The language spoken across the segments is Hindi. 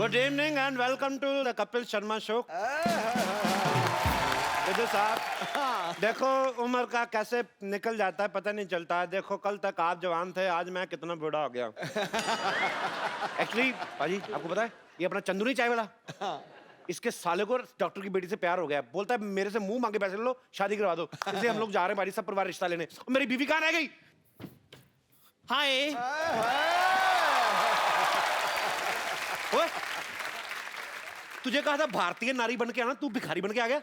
Good evening and welcome to the Kapil Sharma show. Vijay साहब, देखो उम्र का कैसे निकल जाता है पता नहीं चलता है। देखो कल तक आप जवान थे, आज मैं कितना बूढ़ा हो गया। एक्चुअली भाजी आपको पता है, ये अपना चंदू नहीं चाय वाला, इसके साले को डॉक्टर की बेटी से प्यार हो गया। बोलता है मेरे से मुंह मांगे पैसे ले लो, शादी करवा दो। इसलिए हम लोग जा रहे हैं भाई, सब परिवार रिश्ता लेने। और मेरी बीवी कहाँ रह गई? हाय ओए, तुझे कहा था भारतीय नारी बन के आना, तू भिखारी बन के आ गया।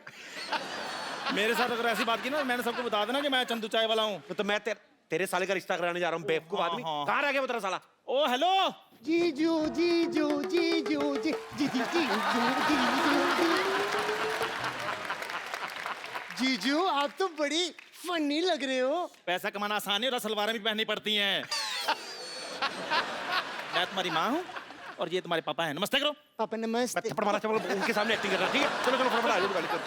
मेरे साथ अगर ऐसी बात की ना, मैंने सबको बता देना कि मैं चंदू चाय वाला हूँ। तो मैं तेरे साले का रिश्ता कराने जा रहा हूँ, बेवकूफ आदमी। कहाँ रह गया वो तेरा साला? ओ हेलो जीजू जीजू जीजू जी जी जी जीजू आप तो बड़ी फनी लग रहे हो। पैसा कमाना आसान है और सलवारें भी पहननी पड़ती हैं। मैं तुम्हारी माँ हूँ और ये तुम्हारे पापा हैं। नमस्ते करो। पापा नमस्ते। थप्पड़ मारा चलो, उनके सामने एक्टिंग कर रहा, ठीक है? चलो चलो फटाफट आ जाओ गाड़ी कर।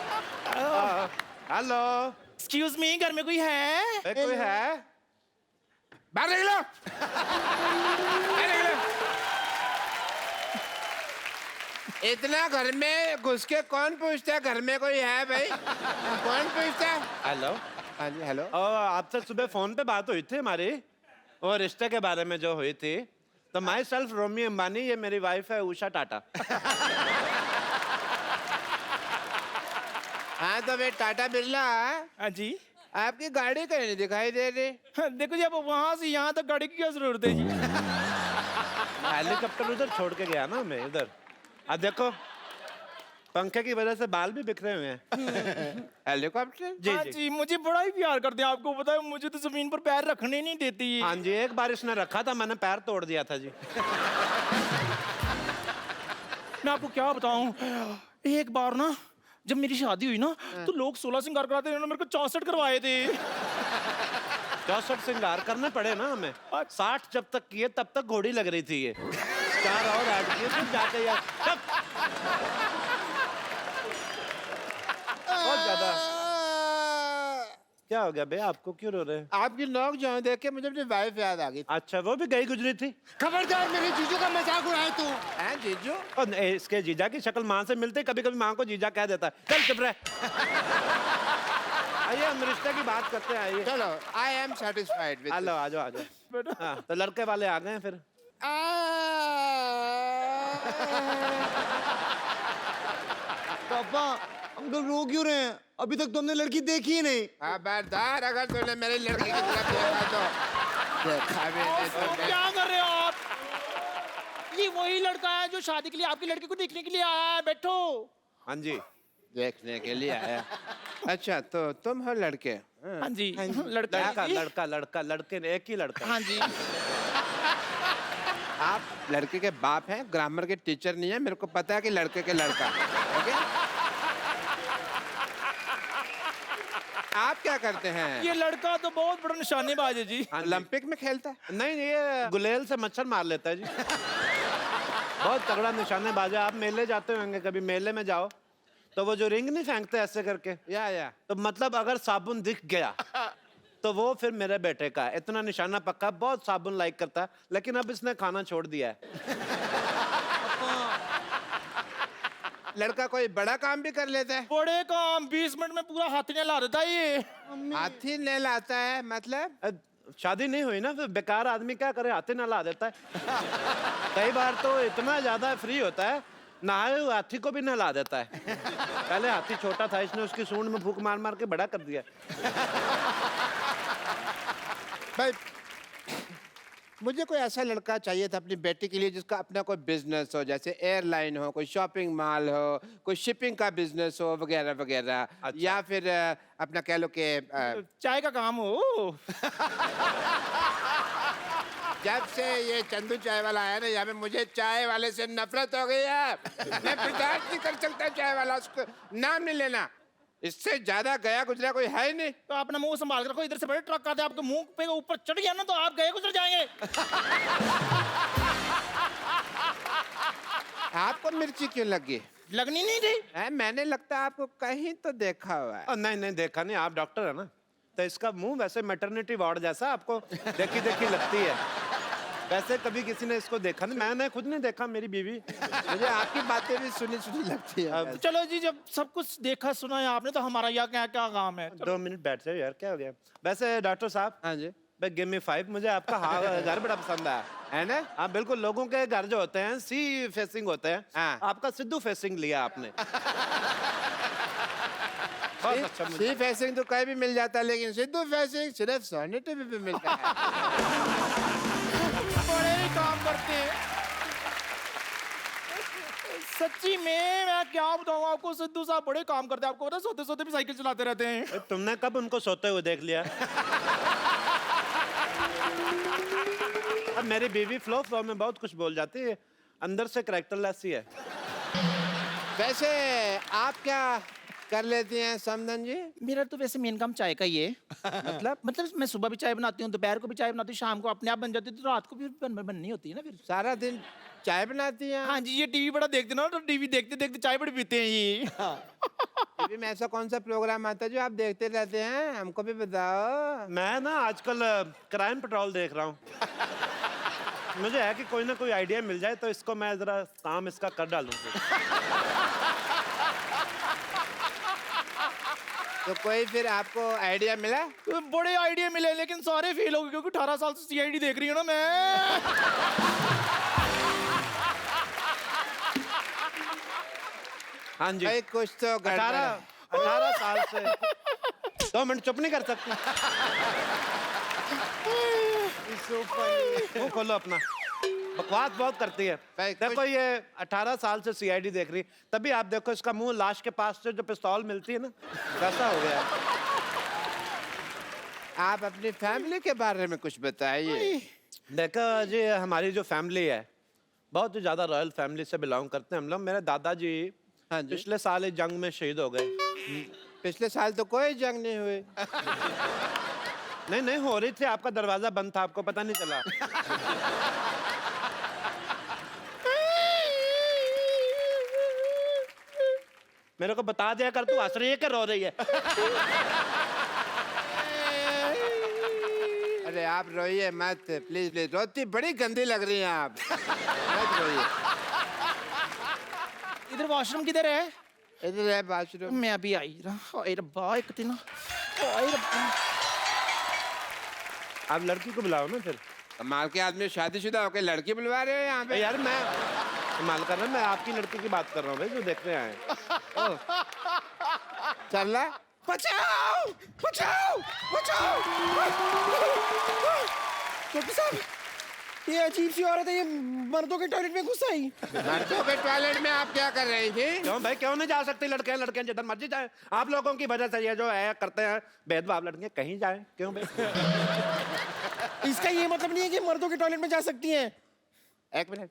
हेलो, एक्सक्यूज मी, घर में कोई है? कोई है? बाहर निकलो। इतना घर में घुस के कौन पूछता है घर में कोई है भाई? कौन पूछता है? हेलो, हाँ जी हेलो। आपसे सुबह फोन पे बात हुई थी हमारी, और रिश्ते के बारे में जो हुई थी। तो माई सेल्फ रोमी अंबानी, ये मेरी वाइफ है उषा टाटा। हाँ तो भाई टाटा बिरला, हाँ जी। आपकी गाड़ी कहीं नहीं दिखाई दे रही। देखो जी, अब वहां से यहाँ तक गाड़ी की क्या जरूरत है जी? हेलीकॉप्टर उधर छोड़ के गया ना मैं इधर। अब देखो पंखे की वजह से बाल भी बिखरे हुए हैं। हेलीकॉप्टर? जी हाँ जी जी, मुझे बड़ा ही प्यार करते हैं। आपको पता है, मुझे तो जमीन पर पैर रखने नहीं देती है। हाँ जी, एक बार इसने रखा था, मैंने पैर तोड़ दिया था जी। मैं आपको क्या बताऊं, एक बार ना जब मेरी शादी हुई ना, तो लोग 16 श्रृंगार कराते थे, मेरे को 64 करवाए थे। 64 श्रृंगार करने पड़े ना हमें। 60 जब तक किए तब तक घोड़ी लग रही थी ये। 4 और ऐड किए फिर जाके यार बहुत ज्यादा। क्या हो गया बे, आपको क्यों रो रहे हैं? आपकी नोक जो देख के मुझे अपनी वाइफ याद आ गई। अच्छा, वो भी गई गुजरी थी? खबरदार मेरे जीजू का मजाक उड़ाए तू। हैं जीजू? और इसके जीजा की शक्ल माँ से मिलते, कभी कभी माँ को जीजा कह देता है। चल चुप रह। आइए हम रिश्ते की बात करते हैं, आइए। चलो, I am satisfied with. Hello, आ जाओ आ जाओ। हाँ, तो लड़के वाले आ गए फिर। पापा अंकल रो क्यों रहे हैं? अभी तक तुमने लड़की देखी ही नहीं। खबरदार, अगर तूने मेरी लड़की की तरफ देखा तो देखा भी नहीं तो तूने। क्या कर रहे हो आप? ये वही लड़का है जो शादी के लिए आपकी लड़की को देखने के लिए आया है। बैठो। हाँ जी, देखने के लिए आया। अच्छा, तो तुम हो लड़के? हाँ जी, लड़का लड़का है। लड़का लड़का लड़के ने एक ही लड़का। हाँ जी। आप लड़के के बाप हैं, ग्रामर के टीचर नहीं है। मेरे को पता है कि लड़के के लड़का। ओके, आप क्या करते हैं? ये लड़का तो बहुत बड़ा निशानेबाज है जी। ओलंपिक में खेलता है? नहीं, ये गुलेल से मच्छर मार लेता है जी। बहुत तगड़ा निशानेबाज है। आप मेले जाते होंगे, कभी मेले में जाओ तो वो जो रिंग नहीं फेंकते ऐसे करके, या तो मतलब अगर साबुन दिख गया तो वो फिर मेरे बेटे का है। इतना निशाना पक्का, बहुत साबुन लाइक करता है, लेकिन अब इसने खाना छोड़ दिया है। लड़का कोई बड़ा काम भी कर लेता है? बड़े काम 20 मिनट में पूरा हाथी ने ला देता है ये। हाथी ने लाता है मतलब? शादी नहीं हुई ना, फिर बेकार आदमी क्या करे, हाथी ना ला देता है। कई बार तो इतना ज्यादा फ्री होता है, नहाए हुए हाथी को भी नहला देता है। पहले हाथी छोटा था, इसने उसकी सूंड में फूंक मार मार के बड़ा कर दिया। भाई मुझे कोई ऐसा लड़का चाहिए था अपनी बेटी के लिए जिसका अपना कोई बिजनेस हो, जैसे एयरलाइन हो, कोई शॉपिंग मॉल हो, कोई शिपिंग का बिजनेस हो वगैरह वगैरह। अच्छा। या फिर अपना कह लो कि चाय का काम हो। जब से ये चंदू चाय वाला आया ना यहाँ पे, मुझे चाय वाले से नफरत हो गई है। मैं बर्दाश्त नहीं कर सकता चाय वाला, उसको नाम नहीं लेना। इससे ज्यादा गया गुजरा कोई है ही नहीं। तो अपना मुंह संभाल कर रखो, इधर से बड़े ट्रक आते हैं, आपके मुंह पे ऊपर चढ़ गया ना तो आप गए गुजर जाएंगे। आपको मिर्ची क्यों लगी? लगनी नहीं थी। मैंने लगता है आपको कहीं तो देखा हुआ है। नहीं नहीं, देखा नहीं, आप डॉक्टर है ना, तो इसका मुंह वैसे मैटरनिटी वार्ड जैसा आपको देखी देखी लगती है। वैसे कभी किसी ने इसको देखा नहीं, मैंने खुद नहीं देखा, मेरी बीवी। मुझे आपकी बातें भी सुनी सुनी लगती है। अब चलो जी, जब सब कुछ देखा सुना है आपने, तो हमारा यहाँ क्या क्या काम है? 2 मिनट बैठ जाओ यार, क्या हो गया? वैसे डॉक्टर साहब, हाँ जी, भाई गिव मी 5, मुझे आपका घर बड़ा पसंद आया। है ना? हाँ बिल्कुल, लोगों के घर जो होते हैं सी फेसिंग होते हैं, हाँ। आपका सिद्धू फेसिंग लिया आपने। बहुत अच्छा मुझे। सी फेसिंग तो कहीं भी मिल जाता है, लेकिन सिद्धू फेसिंग सिर्फ सोनी टीवी पे मिलता है। बड़े ही काम करते हैं सच्ची में। मैं क्या बताऊं आपको, सिद्धू साहब बड़े काम करते हैं। आपको पता है, सोते सोते भी साइकिल चलाते रहते हैं। तुमने कब उनको सोते हुए देख लिया? अब मेरी बीवी फ्लो फ्लो में बहुत कुछ बोल जाती है, अंदर से कैरेक्टरलेस ही है। वैसे आप क्या कर लेती हैं समधन जी? मेरा तो वैसे मेन काम चाय का ही है। मतलब मैं सुबह भी चाय बनाती हूँ, दोपहर को भी चाय बनाती हूँ, शाम को अपने आप बन जाती है, तो रात को भी बननी होती है ना फिर। सारा दिन चाय बनाती हैं? हाँ जी, ये टीवी बड़ा देखते ना, तो टीवी देखते देखते चाय बड़ी पीते हैं ये। टीवी में ऐसा कौन सा प्रोग्राम आता है जो आप देखते रहते हैं? हमको भी बताओ। मैं ना आजकल क्राइम पेट्रोल देख रहा हूँ। मुझे है कि कोई ना कोई आइडिया मिल जाए तो इसको मैं जरा काम इसका कर डालूं। तो कोई फिर आपको आइडिया मिला? तो बड़े आइडिया मिले, लेकिन सारे फेल हो गए, क्योंकि 18 साल से सीआईडी देख रही हूँ ना मैं। हाँ जी, भाई कुछ तो 18 साल से 2 मिनट चुप नहीं कर सकती? मुंह खोलो अपना, बकवास बहुत करती है। भाई, देखो ये 18 साल से सीआईडी देख रही, तभी आप देखो इसका मुंह लाश के पास से जो पिस्तौल मिलती है ना, वैसा हो गया। आप अपनी फैमिली के बारे में कुछ बताइए। देखो जी, हमारी जो फैमिली है बहुत ही ज्यादा रॉयल फैमिली से बिलोंग करते हैं हम लोग। मेरे दादाजी हाँ जी। पिछले साल एक जंग में शहीद हो गए। पिछले साल तो कोई जंग नहीं हुई। नहीं हो रही थी, आपका दरवाजा बंद था, आपको पता नहीं चला। मेरे को बता दिया कर, तू हंस रही है कि रो रही है? अरे आप रोइए मत, प्लीज प्लीज। रोती बड़ी गंदी लग रही हैं आप, मत रोइए। इधर वॉशरूम किधर है? इधर है बाथरूम। मैं अभी आई रहा। ओए रब्बा, एक दिन ओए रब्बा। आप लड़की को बुलाओ ना फिर। कमाल के आदमी, शादीशुदा होकर लड़की बुलवा रहे हो यहाँ पे? यार मैं कमाल कर रहा हूँ, मैं आपकी लड़की की बात कर रहा हूँ भाई, जो देखने आए हैं। चल रहा? बचाओ बचाओ बचाओ। डॉक्टर साहब, ये अजीब सी औरत है, ये मर्दों के टॉयलेट में घुस आई। मर्दों के टॉयलेट में आप क्या कर रही थी? क्यों भाई, क्यों नहीं जा सकती? लड़के लड़के जिधर मर्जी जाए। आप लोगों की वजह से ये जो है करते हैं भेदभाव, लड़के कहीं जाए, क्यों भाई? इसका ये मतलब नहीं है कि मर्दों के टॉयलेट में जा सकती हैं। एक मिनट,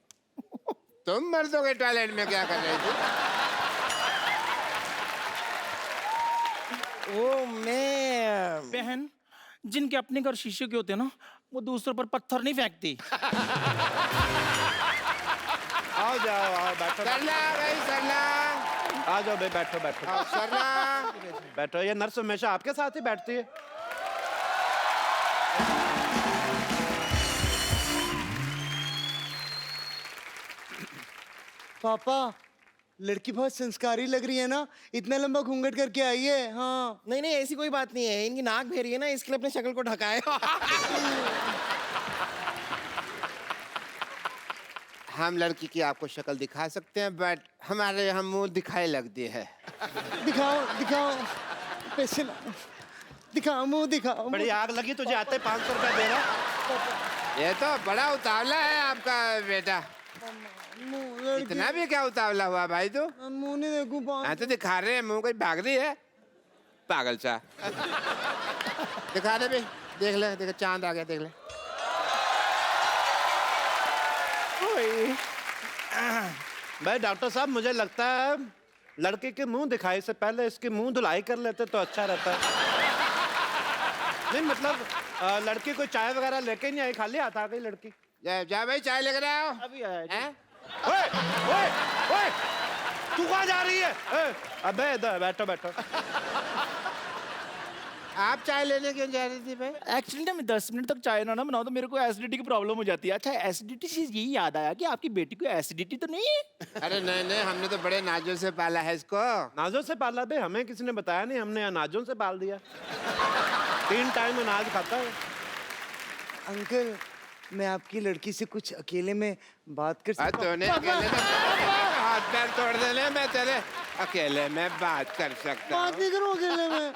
तुम मर्दों के टॉयलेट में क्या कर रही थी? ओ मैं बहन, जिनके अपने घर शीशे के होते हैं ना, वो दूसरों पर पत्थर नहीं फेंकती। आओ जाओ, आओ बैठो। सरला भाई, सरला। आ जाओ भाई, बैठो बैठो आओ, सरला। बैठो। ये नर्स हमेशा आपके साथ ही बैठती है। पापा, लड़की बहुत संस्कारी लग रही है ना, इतना लंबा घूंघट करके आई है। हाँ नहीं नहीं, ऐसी कोई बात नहीं है, इनकी नाक भेरी है ना, इसके लिए अपनी शक्ल को ढकाए। हम लड़की की आपको शक्ल दिखा सकते हैं, बट हमारे यहाँ मुंह दिखाई लगती है। दिखाओ दिखाओ, पैसे लाओ, दिखाओ मुंह दिखाओ। बड़ी आग लगी तुझे आते 500 रुपया दे रहा। ये तो बड़ा उतावला है आपका बेटा। इतना भी क्या उतावला हुआ भाई तू? मुंह नहीं देखूं, हाँ तो दिखा रहे हैं, मुंह कोई भाग रही है पागल सा। दिखा दे भाई, देख ले, देख चांद आ गया, देख ले। भाई डॉक्टर साहब, मुझे लगता है लड़के के मुंह दिखाई से पहले इसकी मुंह धुलाई कर लेते तो अच्छा रहता है। नहीं मतलब लड़की कोई चाय वगैरह लेके नहीं आई, खाली हाथ आ गई लड़की। जा भाई, चाय लेकर आओ। अभी आया जी। हैं? ओए, ओए, ओए, तू कहाँ जा रही है? अबे इधर बैठो बैठो। आप चाय लेने क्यों जा रही थी भाई? एक्चुअली ना मैं 10 मिनट तक चाय ना बनाऊं तो मेरे को एसिडिटी की प्रॉब्लम हो जाती है। अच्छा, एसिडिटी से यही याद आया कि आपकी बेटी को एसिडिटी तो नहीं है? अरे नहीं नहीं, हमने तो बड़े नाजों से पाला है इसको। नाजों से पाला बे, हमें किसी ने बताया नहीं, हमने अनाजों से पाल दिया। 3 टाइम अनाज खाता है। अंकल, मैं आपकी लड़की से कुछ अकेले में बात कर सकता हूँ? तूने अकेले में हाथ पैर तोड़ देने, मैं तेरे अकेले में बात कर सकता बात हूँ। नहीं करो अकेले में।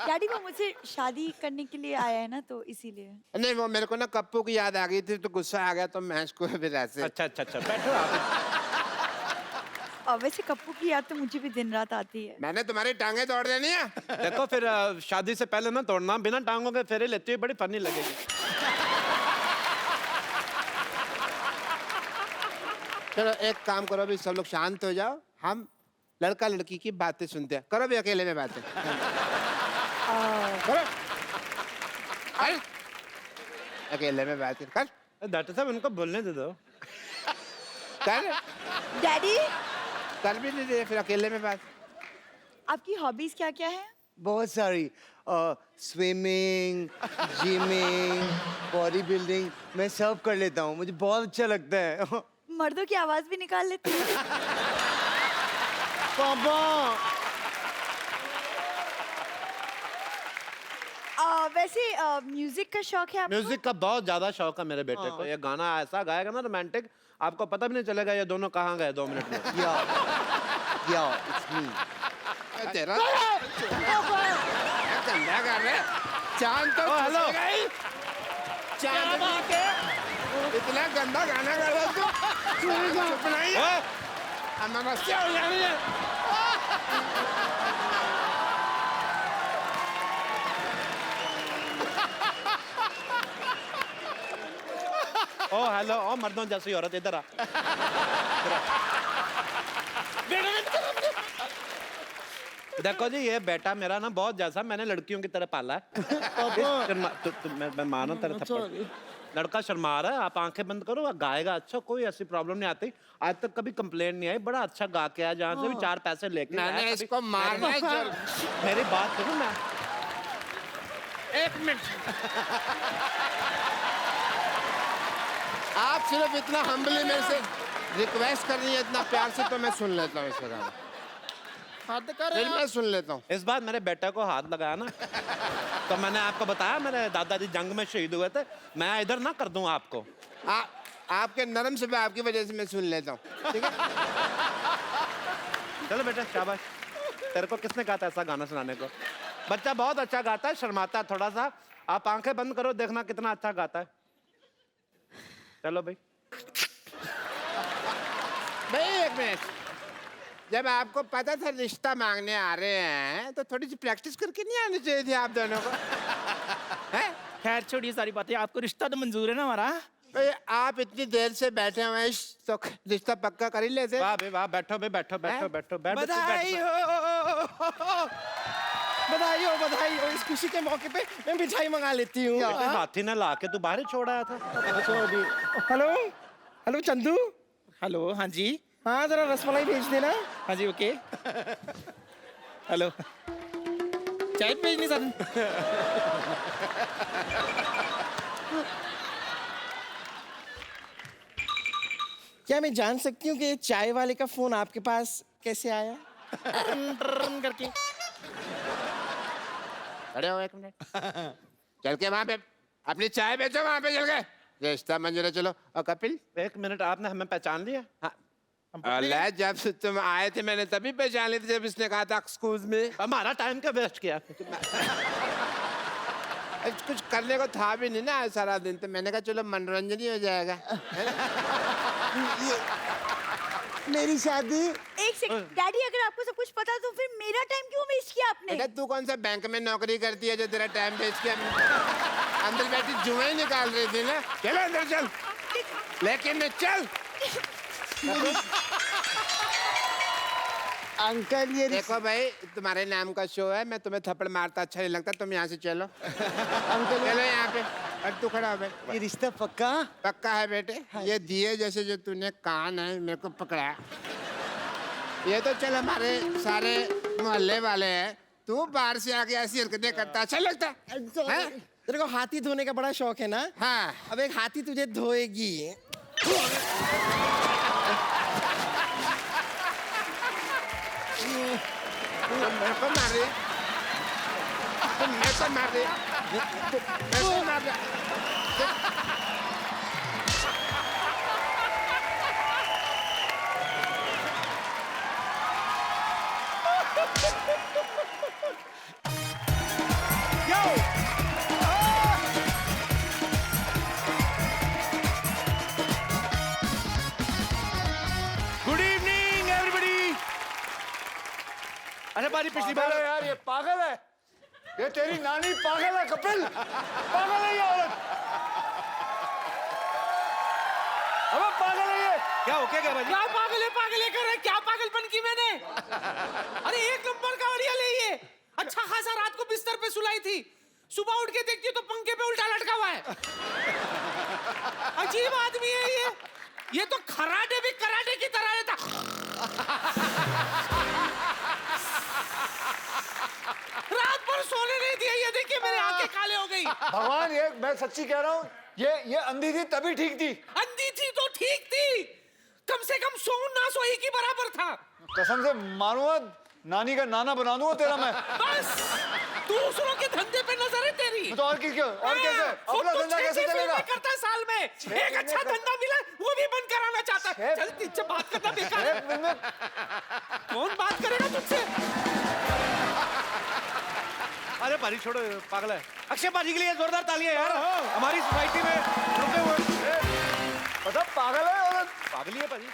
डैडी वो मुझसे शादी करने के लिए आया है ना, तो इसीलिए। नहीं, वो मेरे को ना कप्पू की याद आ गई थी तो गुस्सा आ गया, तो मैं इसको फिर ऐसे। अच्छा अच्छा अच्छा, बैठो आप। और वैसे कप्पू की याद तो मुझे भी दिन रात आती है। मैंने तुम्हारी टांगे तोड़ देनी है। देखो फिर शादी से पहले ना तोड़ना, बिना टांगों के फेरे लेती हुई बड़ी फनी लगेगी। चलो एक काम करो, अभी सब लोग शांत हो जाओ, हम लड़का लड़की की बातें सुनते हैं। करो भी अकेले में बातें। करो। कर। अकेले में बातें कर। डॉक्टर साहब उनको बोलने दे दो। कर। डैडी, कर भी नहीं रहे, फिर अकेले में बात। आपकी हॉबीज क्या क्या है? बहुत सारी। स्विमिंग, जिमिंग, बॉडी बिल्डिंग, मैं सब कर लेता हूँ, मुझे बहुत अच्छा लगता है। मर्दों की आवाज भी निकाल लेती है। पापा, वैसे म्यूजिक का शौक है आपको? म्यूजिक का बहुत ज्यादा शौक है मेरे बेटे को। ये गाना ऐसा गाएगा ना रोमांटिक, आपको पता भी नहीं चलेगा ये दोनों कहाँ गए 2 मिनट में। या इट्स मी। तेरा गंदा कर रहे। चांद तो हेलो। फंसेगा ही। चांद इतना गंदा गाना गा रहा तू। चुप नहीं है। नमस्ते हो जानी है। ओ हेलो, ओ मर्दों जैसी औरत, इधर आ। देखो जी, ये बेटा मेरा ना बहुत जैसा, मैंने लड़कियों की तरह पाला है। मैं मानो तेरे थप्पड़। लड़का शर्मा रहा है, आप आंखें बंद करो, गाएगा अच्छा, कोई ऐसी प्रॉब्लम नहीं आती। आज तक कभी कंप्लेंट नहीं आई, बड़ा अच्छा गा के आया, जहाँ से भी 4 पैसे लेके आया। मैंने कभी- इसको मारना है। मेरी बात सुनो ना। 1 मिनट। आप सिर्फ इतना हम्बली मेरे से रिक्वेस्ट कर रही है, इतना प्यार से, तो मैं सुन लेता हूँ इसका गाना। हद कर फिर मैं सुन लेता हूँ। इस बार मेरे बेटे को हाथ लगाया ना, तो मैंने आपको बताया मेरे दादाजी जंग में शहीद हुए थे, मैं इधर ना कर दूं आपको। आपके नरम से आपकी वजह से मैं सुन लेता हूँ, ठीक है? चलो बेटा, शाबाश। तेरे को किसने कहा था ऐसा गाना सुनाने को? बच्चा बहुत अच्छा गाता है, शर्माता है थोड़ा सा। आप आंखें बंद करो, देखना कितना अच्छा गाता है। चलो भाई। भाई 1 मिनट। जब आपको पता था रिश्ता मांगने आ रहे हैं, तो थोड़ी सी प्रैक्टिस करके नहीं आनी चाहिए थी आप दोनों को? हैं? खैर छोड़िए सारी बातें, आपको रिश्ता तो मंजूर है ना हमारा? भाई आप इतनी देर से बैठे हुए हैं, तो रिश्ता पक्का कर ही लेते। वाह भाई वाह, बैठो भाई, बैठो बैठो बैठो बैठ। बधाई हो, बधाई हो, बधाई हो। इस खुशी के मौके पे मैं मिठाई मंगा लेती हूँ। हाथी ने ला के तू बाहर ही छोड़ आया था। Hello hello Chandu. हेलो, हाँ जी, हाँ जरा रसमलाई भेज देना। हाँ जी, ओके। हेलो, चाय भेजनी सर। क्या मैं जान सकती हूँ कि चाय वाले का फोन आपके पास कैसे आया? करके खड़े हो 1 मिनट। चल के वहां पे अपनी चाय बेचो, वहां पे चल के। रिश्ता मंजूर है, चलो। और कपिल, 1 मिनट, आपने हमें पहचान लिया? हाँ। अल्लाह, जब से तुम आए थे मैंने तभी पहचान ली थी, जब इसने कहा था एक्सक्यूज में। हमारा टाइम क्या वेस्ट किया? कुछ करने को था भी नहीं ना सारा दिन, तो मैंने कहा चलो मनोरंजन ही हो जाएगा। मेरी शादी। एक सेकंड डैडी, अगर आपको सब कुछ पता तो फिर मेरा टाइम क्यों वेस्ट किया आपने? बेटा तू कौन सा बैंक में नौकरी करती है जो तेरा टाइम वेस्ट किया? अंदर बैठी जुए ही निकाल रही थी ना। चलो अंदर चल, लेकिन चल। अंकल ये देखो भाई, तुम्हारे नाम का शो है, मैं तुम्हें थप्पड़ मारता अच्छा नहीं लगता, तुम यहाँ से चलो। अंकल चलो यहाँ पे। और तू खड़ा हो भाई। ये रिश्ता पक्का? पक्का है बेटे। ये दिए जैसे जो तूने कान है मेरे को पकड़ा, ये तो चल हमारे सारे मोहल्ले वाले हैं, तू बाहर से आके ऐसी हरकतें करता अच्छा लगता है? तेरे को हाथी धोने का बड़ा शौक है ना? हाँ। अब एक हाथी तुझे धोएगी। मेरे को मार रही है? तुम मेरे को मार रही है? मेरे को मार रही है? Good evening everybody. अच्छा पाजी, पिछली पागल बार है यार, ये पागल है। ये तेरी नानी पागल है कपिल, पागल है ये औरत। अबे पागल है ये। क्या हो क्या बाजी? क्या पागल है कर रहा है? क्या पागलपन की मैंने? अरे एक नंबर का बढ़िया ले ये। अच्छा खासा रात को बिस्तर पे सुलाई थी, सुबह उठ के देखती तो पंखे पे उल्टा लटका हुआ है। अजीब आदमी है ये। ये तो खराटे भी कराटे की तरह रहता। रात भर सोने नहीं दिया। ये देखिए मेरे आंखें काले हो गई। भगवान, ये मैं सच्ची कह रहा हूँ, ये अंधी थी तभी ठीक थी। अंधी थी तो ठीक थी, कम से कम सो ना सोई की बराबर था। कसम से मानूंगा, नानी का नाना बना दूंगा तेरा मैं। बस दूसरों के धंधे पे नजर है तेरी। तो और कैसे अपना धंधा कैसे चलेगा? करता है साल में एक अच्छा धंधा मिला, वो भी बंद कराना चाहता है। चल तुझसे बात करना बेकार है। कौन बात करेगा तुझसे? अरे पाजी छोड़ो, पागल है। अक्षय पाजी के लिए जोरदार तालियां यार। हमारी सोसाइटी में रुके हुए मतलब पागल है औरत। पागल ही है पाजी।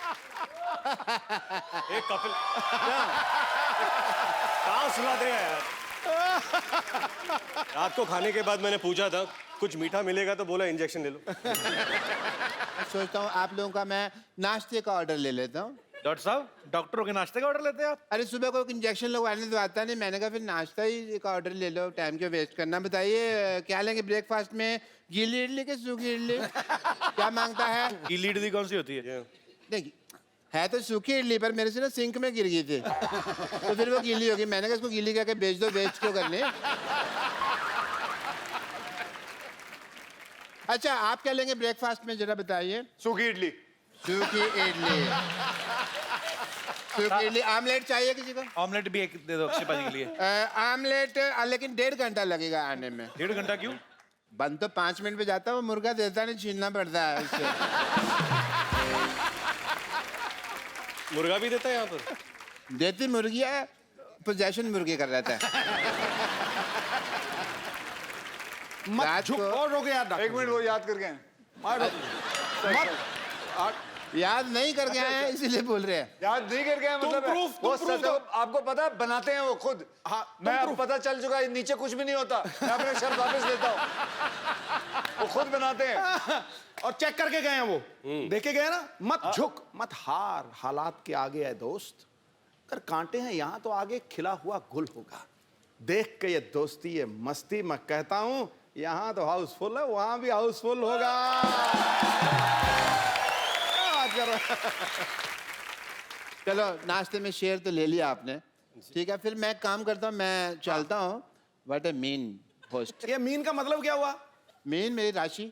एक कपिल कहाँ सुनाते हैं यार। रात को खाने के बाद मैंने पूछा था कुछ मीठा मिलेगा, तो बोला इंजेक्शन ले लो। सोचता हूँ आप लोगों का मैं नाश्ते का ऑर्डर ले लेता हूँ। डॉक्टर साहब, डॉक्टरों के नाश्ते का ऑर्डर लेते हैं आप? अरे सुबह को इंजेक्शन लगवाने तो आता नहीं, मैंने कहा फिर नाश्ता ही का ऑर्डर ले लो, टाइम क्यों वेस्ट करना। बताइए क्या लेंगे ब्रेकफास्ट में? गीली इडली के सूखी इडली? क्या मांगता है? गीली इडली कौन सी होती है? नहीं है तो सूखी इडली, पर मेरे से ना सिंक में गिर गई थी तो फिर वो गीली होगी। मैंने कहा इसको गीली करके बेच दो, वेस्ट क्यों करने। अच्छा आप क्या लेंगे ब्रेकफास्ट में जरा बताइए। सूखी इडली। सूखी इडली, सूखी इडली। आमलेट चाहिए किसी को? ऑमलेट भी एक दे दो अक्षय पाजी के लिए। आमलेट लेकिन 1.5 घंटा लगेगा आने में। 1.5 घंटा क्यों? बन तो 5 मिनट में जाता है, वो मुर्गा देता नहीं, छीनना पड़ता है उससे। मुर्गा भी देता है यहाँ पर? देती मुर्गी है, पोजेशन मुर्गी कर रहता है। रात को और रोके यार, 1 मिनट वो याद करके आए। याद नहीं करके आए हैं इसीलिए बोल रहे हैं। याद नहीं करके आए मतलब है। वो सच आपको पता है, बनाते हैं वो खुद। मैं अब पता चल चुका है नीचे कुछ भी नहीं होता। मैं अपने शर्त वापस लेता हूँ। वो खुद बनाते हैं और चेक करके गए हैं वो। देखे गए ना। मत झुक, मत हार, हालात के आगे है दोस्त। अगर कांटे हैं यहां तो आगे खिला हुआ गुल होगा। देख के ये दोस्ती, ये मस्ती, मैं कहता हूं यहां तो हाउसफुल है, वहां भी हाउसफुल होगा। चलो नाश्ते में शेयर तो ले लिया आपने, ठीक है। फिर मैं काम करता हूँ, मैं चलता हूँ। What A mean host. ये मीन का मतलब क्या हुआ? मीन मेरी राशि।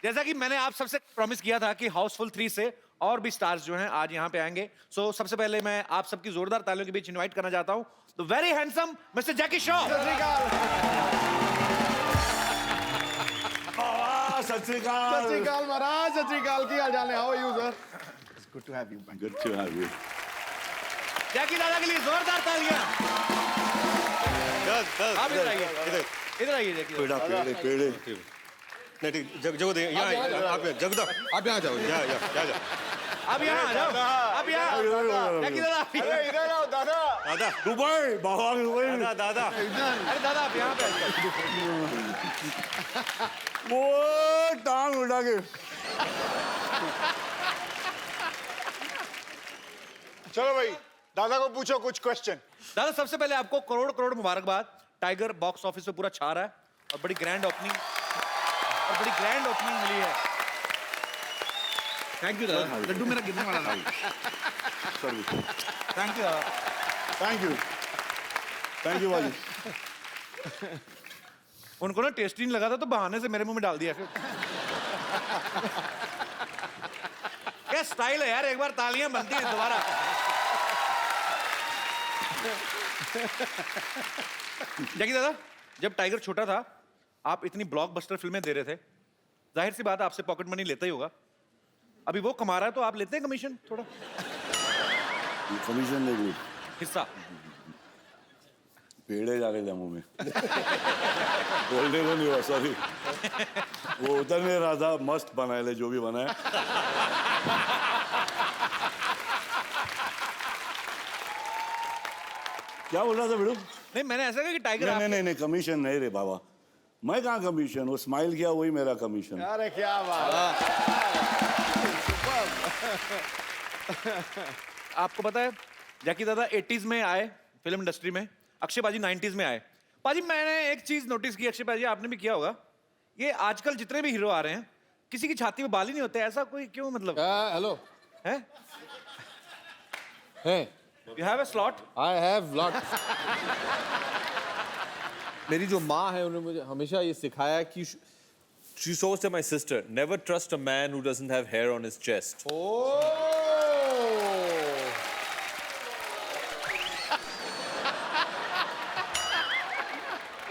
जैसा कि मैंने आप सबसे प्रॉमिस किया था कि हाउसफुल 3 से और भी स्टार्स जो हैं आज यहाँ पे आएंगे। सो सबसे पहले मैं आप सबकी जोरदार तालियों के बीच इनवाइट करना चाहता हूँ द वेरी हैंडसम मिस्टर जैकी श्रॉफ। सत श्री अकाल महाराज, सत श्री अकाल। की हाल चाल है? How are you sir? Good to have you. Good to have you. Jackie दादा के लिए जोरदार तालियां। आप इधर आइए, इधर आइए जैकी दादा। नहीं ठीक, जगो दे यहाँ आप जगदा, आप यहाँ जाओ। अब यहाँ आ जाओ, अब यहाँ जैकी दादा इधर आओ दादा। दादा दुबई, बाबा दुबई। दादा दादा अरे दादा आप यहाँ पे वो टांग उठा के। चलो भाई, दादा को पूछो कुछ क्वेश्चन। दादा सबसे पहले आपको करोड़ करोड़ मुबारकबाद। टाइगर बॉक्स ऑफिस पे पूरा छा रहा है और बड़ी ग्रैंड ओपनिंग मिली है। थैंक यू दादा, लड्डू मेरा गिरने वाला था। थैंक यू दादा। थैंक यू बाजी। उनको ना टेस्टी नहीं लगा था तो बहाने से मेरे मुंह में डाल दिया। क्या स्टाइल है यार, एक बार तालियां बनती है दोबारा। जैकी दादा, जब टाइगर छोटा था आप इतनी ब्लॉकबस्टर फिल्में दे रहे थे, जाहिर सी बात है आपसे पॉकेट मनी लेता ही होगा। अभी वो कमा रहा है तो आप लेते हैं कमीशन थोड़ा? कमीशन नहीं ली, हिस्सा? पेड़े जाके जमू में बोलने को नहीं हुआ, सॉरी। वो उतर नहीं रहा था, मस्त बनाए ले जो भी बनाए। क्या बोल रहा था बेड़ू? नहीं मैंने ऐसा कहा कि टाइगर नहीं कमीशन नहीं रे बाबा, मैं कहाँ कमीशन, वो स्माइल किया वही मेरा कमीशन। अरे क्या बात। आपको पता है जैकी दादा 80s में आए फिल्म इंडस्ट्री में, अक्षय पाजी 90s में आए। पाजी मैंने एक चीज नोटिस की, अक्षय पाजी आपने भी किया होगा, ये आजकल जितने भी हीरो आ रहे हैं किसी की छाती में बाल ही नहीं होते, ऐसा कोई क्यों? मतलब हेलो है? You have a slot? I have lot. मेरी जो माँ है उन्होंने मुझे हमेशा ये सिखाया कि She always said, my sister, never trust a man who doesn't have hair on his chest.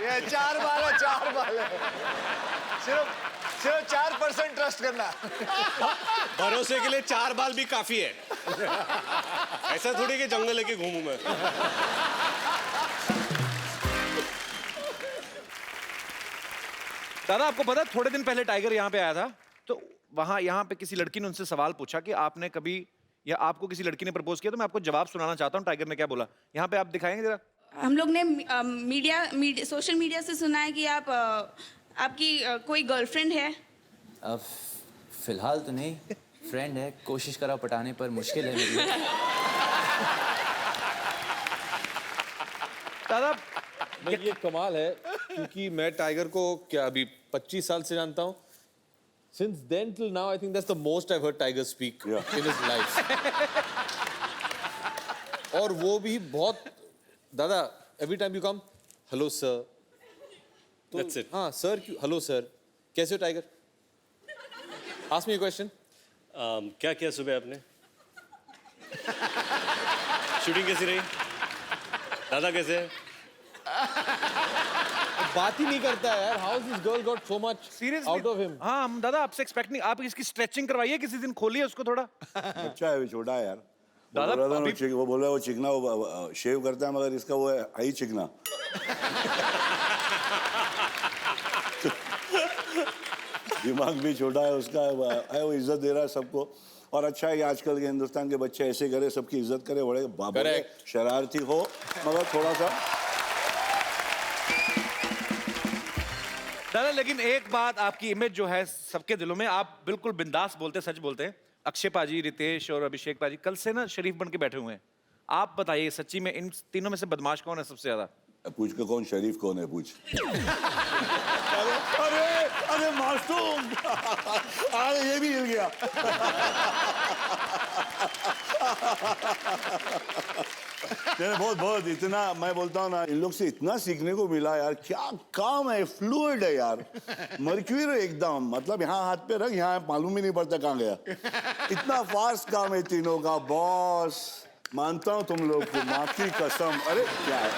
ये 4 बाल है, 4 बाल है। सिर्फ 4% ट्रस्ट करना। भरोसे के लिए 4 बाल भी काफी है। ऐसा थोड़ी कि जंगल लेके घूमूं मैं। दादा आपको पता है थोड़े दिन पहले टाइगर यहाँ पे आया था, तो वहां यहाँ पे किसी लड़की ने उनसे सवाल पूछा कि आपने कभी या आपको किसी लड़की ने प्रपोज किया, तो मैं आपको जवाब सुनाना चाहता हूँ टाइगर ने क्या बोला। यहाँ पे आप दिखाएंगे जरा? हम लोग ने सोशल मीडिया से सुना है कि आपकी कोई गर्लफ्रेंड है। फिलहाल तो नहीं, फ्रेंड है, कोशिश करा पटाने पर मुश्किल है मेरे लिए। दादा ये कमाल है क्योंकि मैं टाइगर को क्या अभी 25 साल से जानता हूँ। Since then till now, I think that's the most I've heard Tiger speak in his life. और वो भी बहुत दादा, every time you come, hello sir. That's it. हाँ sir, hello sir. कैसे हो tiger? Ask me a question. क्या किया सुबह आपने? शूटिंग कैसी रही? दादा कैसे है? बात ही नहीं करता है यार। How has this girl got so much out of him? हाँ हम दादा आपसे एक्सपेक्ट नहीं, आप इसकी स्ट्रेचिंग करवाइए किसी दिन, खोलिए उसको थोड़ा। अच्छा है, छोटा है यार। दादा वो बोल रहा है वो चिकना, वो शेव करता है, मगर इसका वो है ही चिकना। दिमाग भी छोटा है उसका, है वो इज्जत दे रहा है सबको। और अच्छा है कि आजकल के हिंदुस्तान के बच्चे ऐसे करे, सबकी इज्जत करे, बड़े बाबा शरारती हो मगर थोड़ा सा। दादा लेकिन एक बात, आपकी इमेज जो है सबके दिलों में, आप बिल्कुल बिंदास बोलते, सच बोलते हैं। अक्षय पाजी, रितेश और अभिषेक पाजी कल से ना शरीफ बन के बैठे हुए हैं। आप बताइए सच्ची में इन तीनों में से बदमाश कौन है सबसे ज्यादा? पूछ के कौन शरीफ कौन है पूछ। अरे मासूम, अरे ये भी हिल गया। बहुत इतना मैं बोलता हूँ ना, इन लोग से इतना सीखने को मिला यार। क्या काम है, फ्लूइड है यार, मर्क्यूरी एकदम। मतलब यहाँ हाथ पे रख, यहाँ मालूम ही नहीं पड़ता कहाँ गया। इतना फास्ट काम है तीनों का। बॉस मानता हूँ तुम लोग को, माँ की कसम। अरे क्या है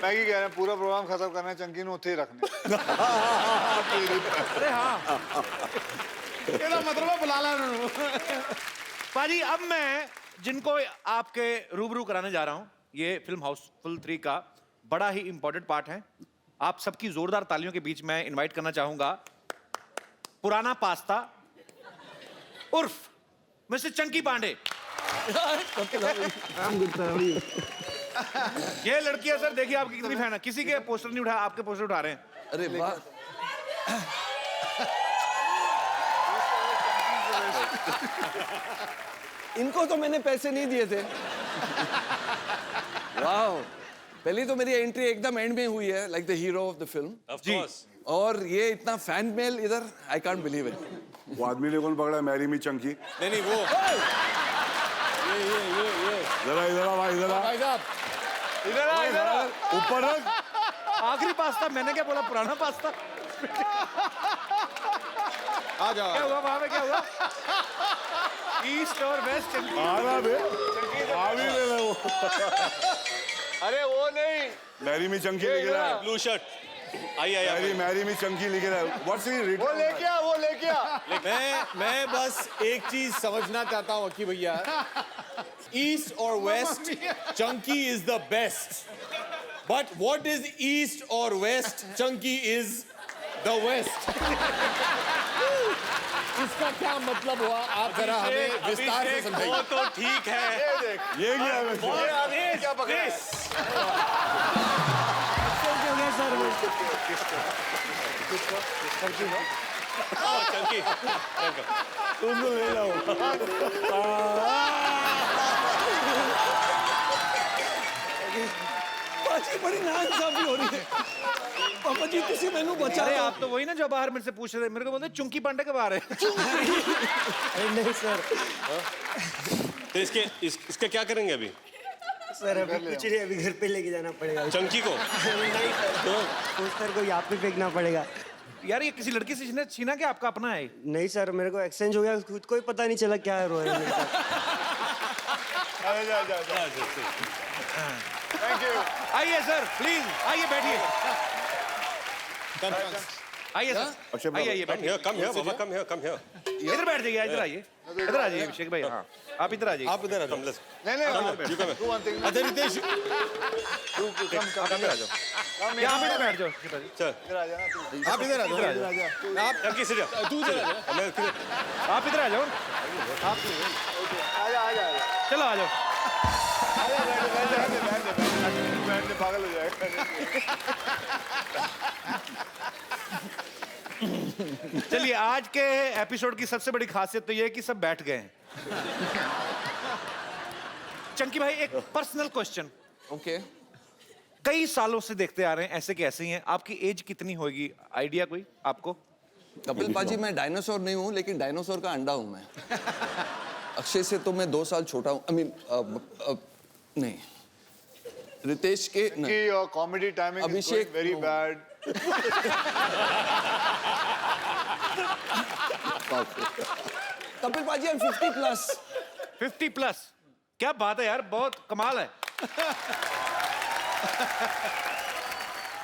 मैगी कह रहे हैं पूरा प्रोग्राम खत्म करना है, चंकी ने उत्थे ही रखने। अरे हाँ मतलब बुला ला पाजी। अब मैं जिनको आपके रूबरू कराने जा रहा हूं, ये फिल्म हाउसफुल 3 का बड़ा ही इंपॉर्टेंट पार्ट है। आप सबकी जोरदार तालियों के बीच मैं इनवाइट करना चाहूंगा पुराना पास्ता उर्फ मिस्टर चंकी पांडे। ये लड़कियां सर देखिए आपकी कितनी फैन है, किसी के पोस्टर नहीं उठाया, आपके पोस्टर उठा रहे हैं। अरे वाह। इनको तो मैंने पैसे नहीं दिए थे। वाह, पहली तो मेरी एंट्री एकदम एंड में हुई है, like the hero of the film. Of course. और ये इतना फैन मेल इधर, आई कांट बिलीव इट। वो आदमी ने कौन पकड़ा? Marry me Chunky. नहीं नहीं वो ये जरा इधर आ भाई, इधर आ। भाई साहब इधर आ, इधर आ। ऊपर रख। आखिरी पास्ता, मैंने क्या बोला, पुराना पास्ता। आ जाओ। क्या हुआ वहां पे, क्या हुआ? ईस्ट और वेस्ट चंकी। आ रहा बे, आ भी ले रहा वो। अरे वो नहीं, मैरी मी चंकी लिख रहा है। Blue shirt. आइए मैरी मी चंकी लिख रहा है। व्हाट्स ही वो लेके आ, वो लेके आ। मैं बस एक चीज समझना चाहता हूँ अक्की भैया, ईस्ट और west Chunky is the best, but what is east और west Chunky is the west. इसका क्या मतलब हुआ, आप जरा हमें विस्तार से समझाइए। वो तो ठीक है। ये देख, ये क्या है वैसे? ये आदमी क्या पकड़ा है? चंकी तुम तो ले जाओ। पाजी बड़ी नाइंसाफी हो रही है। पापा जी किसी मैनू बचा अरे दो। आप तो वही ना जो बाहर मेरे से पूछ रहे थे, मेरे को बोलते चुंकी पांडे के बाहर है। नहीं सर, तो इसका क्या करेंगे अभी? सर अभी कुछ नहीं, अभी घर पे लेके जाना पड़ेगा। चंकी को? नहीं सर, सर को यहाँ पे फेंकना पड़ेगा। यार ये किसी लड़की से छीना क्या, आपका अपना है? नहीं सर, मेरे को एक्सचेंज हो गया, खुद को ही पता नहीं चला क्या रो रहे हैं। Thank you. आइए सर, प्लीज आइए, बैठिए। आइए सर, आइए आइए, बैठिए। कम है बाबा, कम है। इधर बैठ जाइए, इधर आइए, इधर आ जाइए अभिषेक भाई। हाँ, आप इधर आ जाइए। आप इधर आ जाओ। नहीं, तू वन थिंग। अच्छा रितेश, आप इधर आ जाओ, यहाँ पे बैठ जाओ। चल इधर आ जाना तू। आप इधर आ जाओ। आप चंकी से जा। तू इधर आ जा। मैं किधर? आप इधर आ जाओ, आजा। चलो आ जाओ। बैठ दे, पागल हो जाएगा। चलिए, आज के एपिसोड की सबसे बड़ी खासियत तो ये है कि सब बैठ गए हैं। चंकी भाई, एक पर्सनल क्वेश्चन। ओके, कई सालों से देखते आ रहे हैं, ऐसे के ऐसे ही हैं। आपकी एज कितनी होगी, आइडिया कोई आपको? कपिल पाजी मैं डायनासोर नहीं हूँ, लेकिन डायनासोर का अंडा हूँ मैं। अक्षय से तो मैं 2 साल छोटा हूँ। आई मीन नहीं, रितेश के नहीं। Your comedy timing is Abhishek, very bad. Kapil पाजी, I'm 50+। 50+? क्या बात है यार, बहुत कमाल है।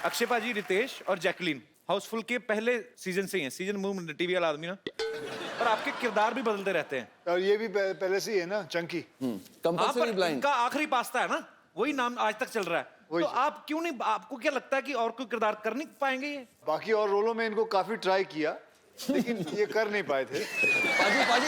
अक्षय पाजी, रितेश और जैकलीन हाउसफुल के पहले सीजन से ही हैं। सीजन मूव टीवी वाला आदमी ना, और आपके किरदार भी बदलते रहते हैं। और ये भी पहले से ही है ना, चंकी। Compulsory blind. इनका आखिरी पास्ता है ना, वही नाम आज तक चल रहा है। तो आप क्यों नहीं, आपको क्या लगता है कि और कोई किरदार कर नहीं पाएंगे ये? बाकी और रोलों में इनको काफी ट्राई किया, लेकिन ये कर नहीं पाए थे।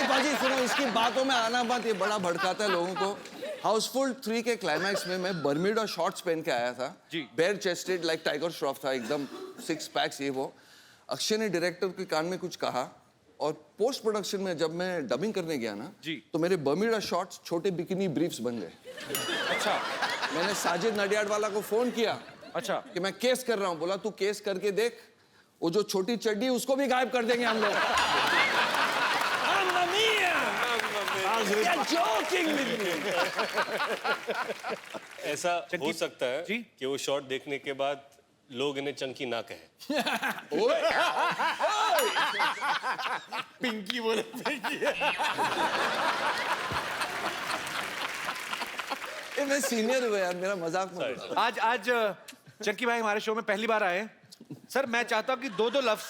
पाजी सुनो, इसकी बातों में आना मत, ये बड़ा भड़काता है लोगों को। हाउसफुल 3 के क्लाइमैक्स में मैं बर्म्यूडा शॉर्ट्स पहन के आया था जी, bare chested like Tiger Shroff था, एकदम 6 पैक्स ये वो। अक्षय ने डायरेक्टर के कान में कुछ कहा, और पोस्ट प्रोडक्शन में जब मैं डबिंग करने गया ना जी, तो मेरे बर्म्यूडा शॉर्ट्स छोटे बिकिनी ब्रीफ्स बन गए। अच्छा। मैंने साजिद नडियाड वाला को फोन किया, अच्छा, कि मैं केस कर रहा हूँ। बोला तू केस करके देख, वो जो छोटी चड्डी उसको भी गायब कर देंगे हम लोग। ऐसा हो सकता है कि वो शॉट देखने के बाद लोग इन्हें चंकी ना कहे। पिंकी बोले पिंकी। मैं सीनियर हुआ यार, मेरा मजाक मत उड़ाओ। आज चंकी भाई हमारे शो में पहली बार आए हैं। सर, मैं चाहता हूँ कि 2 लफ्ज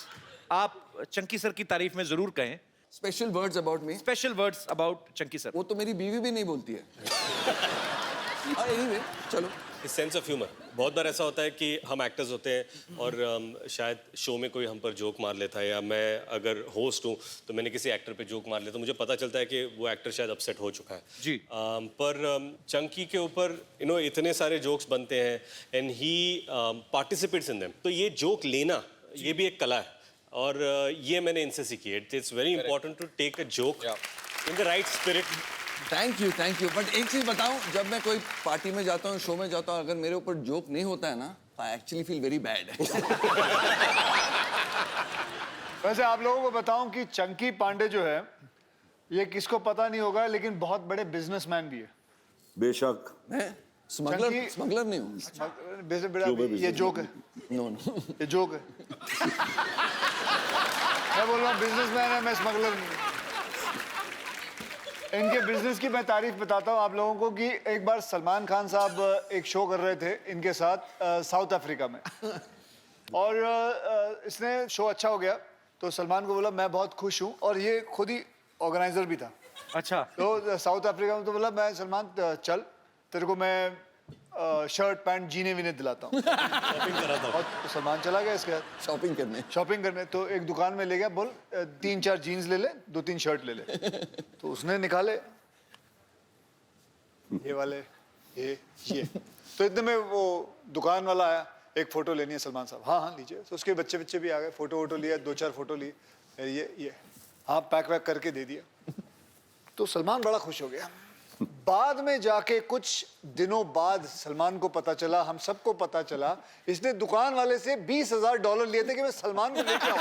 आप चंकी सर की तारीफ में जरूर कहें। Special words about me. Special words about Chunky sir. वो तो मेरी बीवी भी नहीं बोलती है। anyway, चलो। सेंस ऑफ ह्यूमर, बहुत बार ऐसा होता है कि हम एक्टर्स होते हैं और शायद शो में कोई हम पर जोक मार लेता है, या मैं अगर होस्ट हूँ तो मैंने किसी एक्टर पे जोक मार लिया, तो मुझे पता चलता है कि वो एक्टर शायद अपसेट हो चुका है जी। पर चंकी के ऊपर इतने सारे जोक्स बनते हैं and he participates in them, तो ये जोक लेना ये भी एक कला है, और ये मैंने इनसे सीखी है। It's very important to take a joke in the right spirit. Thank you but एक चीज बताऊं, जब मैं कोई पार्टी में जाता हूँ, शो में जाता हूँ, अगर मेरे ऊपर जोक नहीं होता है ना, I actually feel very bad. वैसे आप लोगों को बताऊं कि चंकी पांडे जो है ये किसको पता नहीं होगा लेकिन बहुत बड़े बिजनेसमैन भी है। बेशक। मैं स्मगलर स्मगलर नहीं हूँ। ये जोक है। नो नो, ये जोक है। मैं बोल रहा हूँ बिजनेसमैन है, मैं स्मगलर नहीं हूँ। इनके बिजनेस की मैं तारीफ बताता हूँ आप लोगों को कि एक बार सलमान खान साहब एक शो कर रहे थे इनके साथ साउथ अफ्रीका में, और इसने शो अच्छा हो गया तो सलमान को बोला मैं बहुत खुश हूँ, और ये खुद ही ऑर्गेनाइजर भी था। अच्छा। तो साउथ अफ्रीका में तो बोला मैं सलमान चल तेरे को मैं शर्ट पैंट जीने वीने दिलाता हूँ। शॉपिंग करा था। और तो सलमान चला गया इसके साथ शॉपिंग करने। तो एक दुकान में ले गया, बोल 3-4 जीन्स ले ले, 2-3 शर्ट ले ले। तो उसने निकाले ये वाले ये तो इतने में वो दुकान वाला आया, एक फोटो लेनी है सलमान साहब। हाँ हाँ लीजिए। तो उसके बच्चे भी आ गए, फोटो लिया, 2-4 फोटो लिए, ये हाँ पैक वैक करके दे दिया। तो सलमान बड़ा खुश हो गया। बाद में जाके कुछ दिनों बाद सलमान को पता चला, हम सबको पता चला, इसने दुकान वाले से $20,000 लिए थे कि मैं सलमान को लेके आऊं।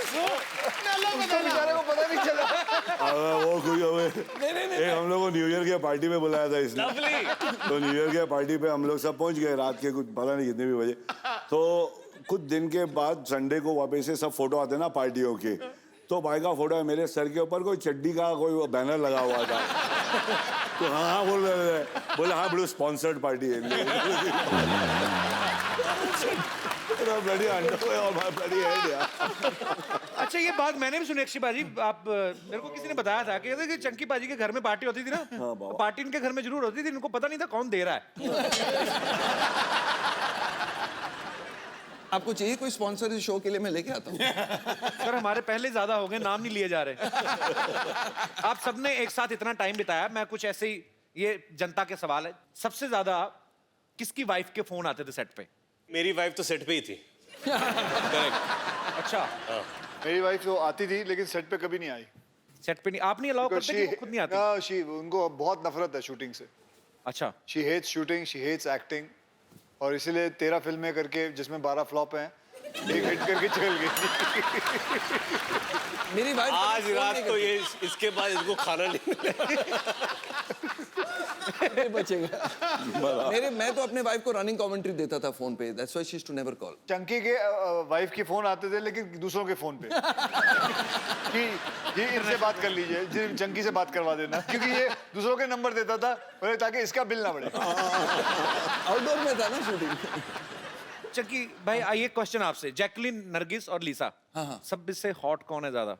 उसको बेचारे को पता नहीं चला। वो कोई हम लोग को न्यू ईयर के पार्टी में बुलाया था इसने। तो न्यू ईयर के पार्टी पे हम लोग सब पहुंच गए रात के कुछ पता नहीं कितने भी बजे। तो कुछ दिन के बाद संडे को वापस से सब फोटो आते ना पार्टियों के, तो भाई का फोटो है, मेरे सर के ऊपर कोई चड्डी का कोई बैनर लगा हुआ था। तो हाँ बोल रहे बोले हाँ बड़ो स्पॉन्सर्ड पार्टी है। अच्छा ये बात मैंने भी सुनी अक्षय बाजी, आप मेरे को किसी ने बताया था कि चंकी बाजी के घर में पार्टी होती थी ना। हाँ, पार्टी इनके घर में जरूर होती थी, इनको पता नहीं था कौन दे रहा है। आपको चाहिए कोई स्पॉन्सर इस शो के लिए? मैं लेके आता हूँ। सर हमारे पहले ज्यादा हो गए, नाम नहीं लिए जा रहे। आप सबने एक साथ इतना टाइम बिताया, मैं कुछ ऐसे ही, ये जनता के सवाल है, सबसे ज्यादा किसकी वाइफ के फोन आते थे सेट पे? मेरी वाइफ तो सेट पे ही थी। करेक्ट। अच्छा। मेरी वाइफ तो आती थी लेकिन सेट पे कभी नहीं आई। सेट पे नहीं, आप नहीं अलाउ करते कि वो खुद नहीं आती? उनको बहुत नफरत है शूटिंग से। अच्छा। She hates shooting, she hates acting, और इसीलिए 13 फिल्में करके जिसमें 12 फ्लॉप हैं, एक हिट करके चल गई। मेरी वाइफ आज रात को ये इसके बाद इसको खाना नहीं बचेगा। मैं तो अपने वाइफ को रनिंग कमेंट्री देता था फोन पे, that's why she used to never call. Chunky के वाइफ के फोन आते थे लेकिन दूसरों के फोन पे कि ये इनसे बात कर लीजिए, चंकी से बात करवा देना, क्योंकि ये दूसरों के नंबर देता था ताकि इसका बिल ना बढ़े। आउटडोर में था ना शूटिंग। चंकी भाई आइए क्वेश्चन आपसे, जैकलिन, नरगिस और लीसा, हाँ। सब से हॉट कौन है ज्यादा?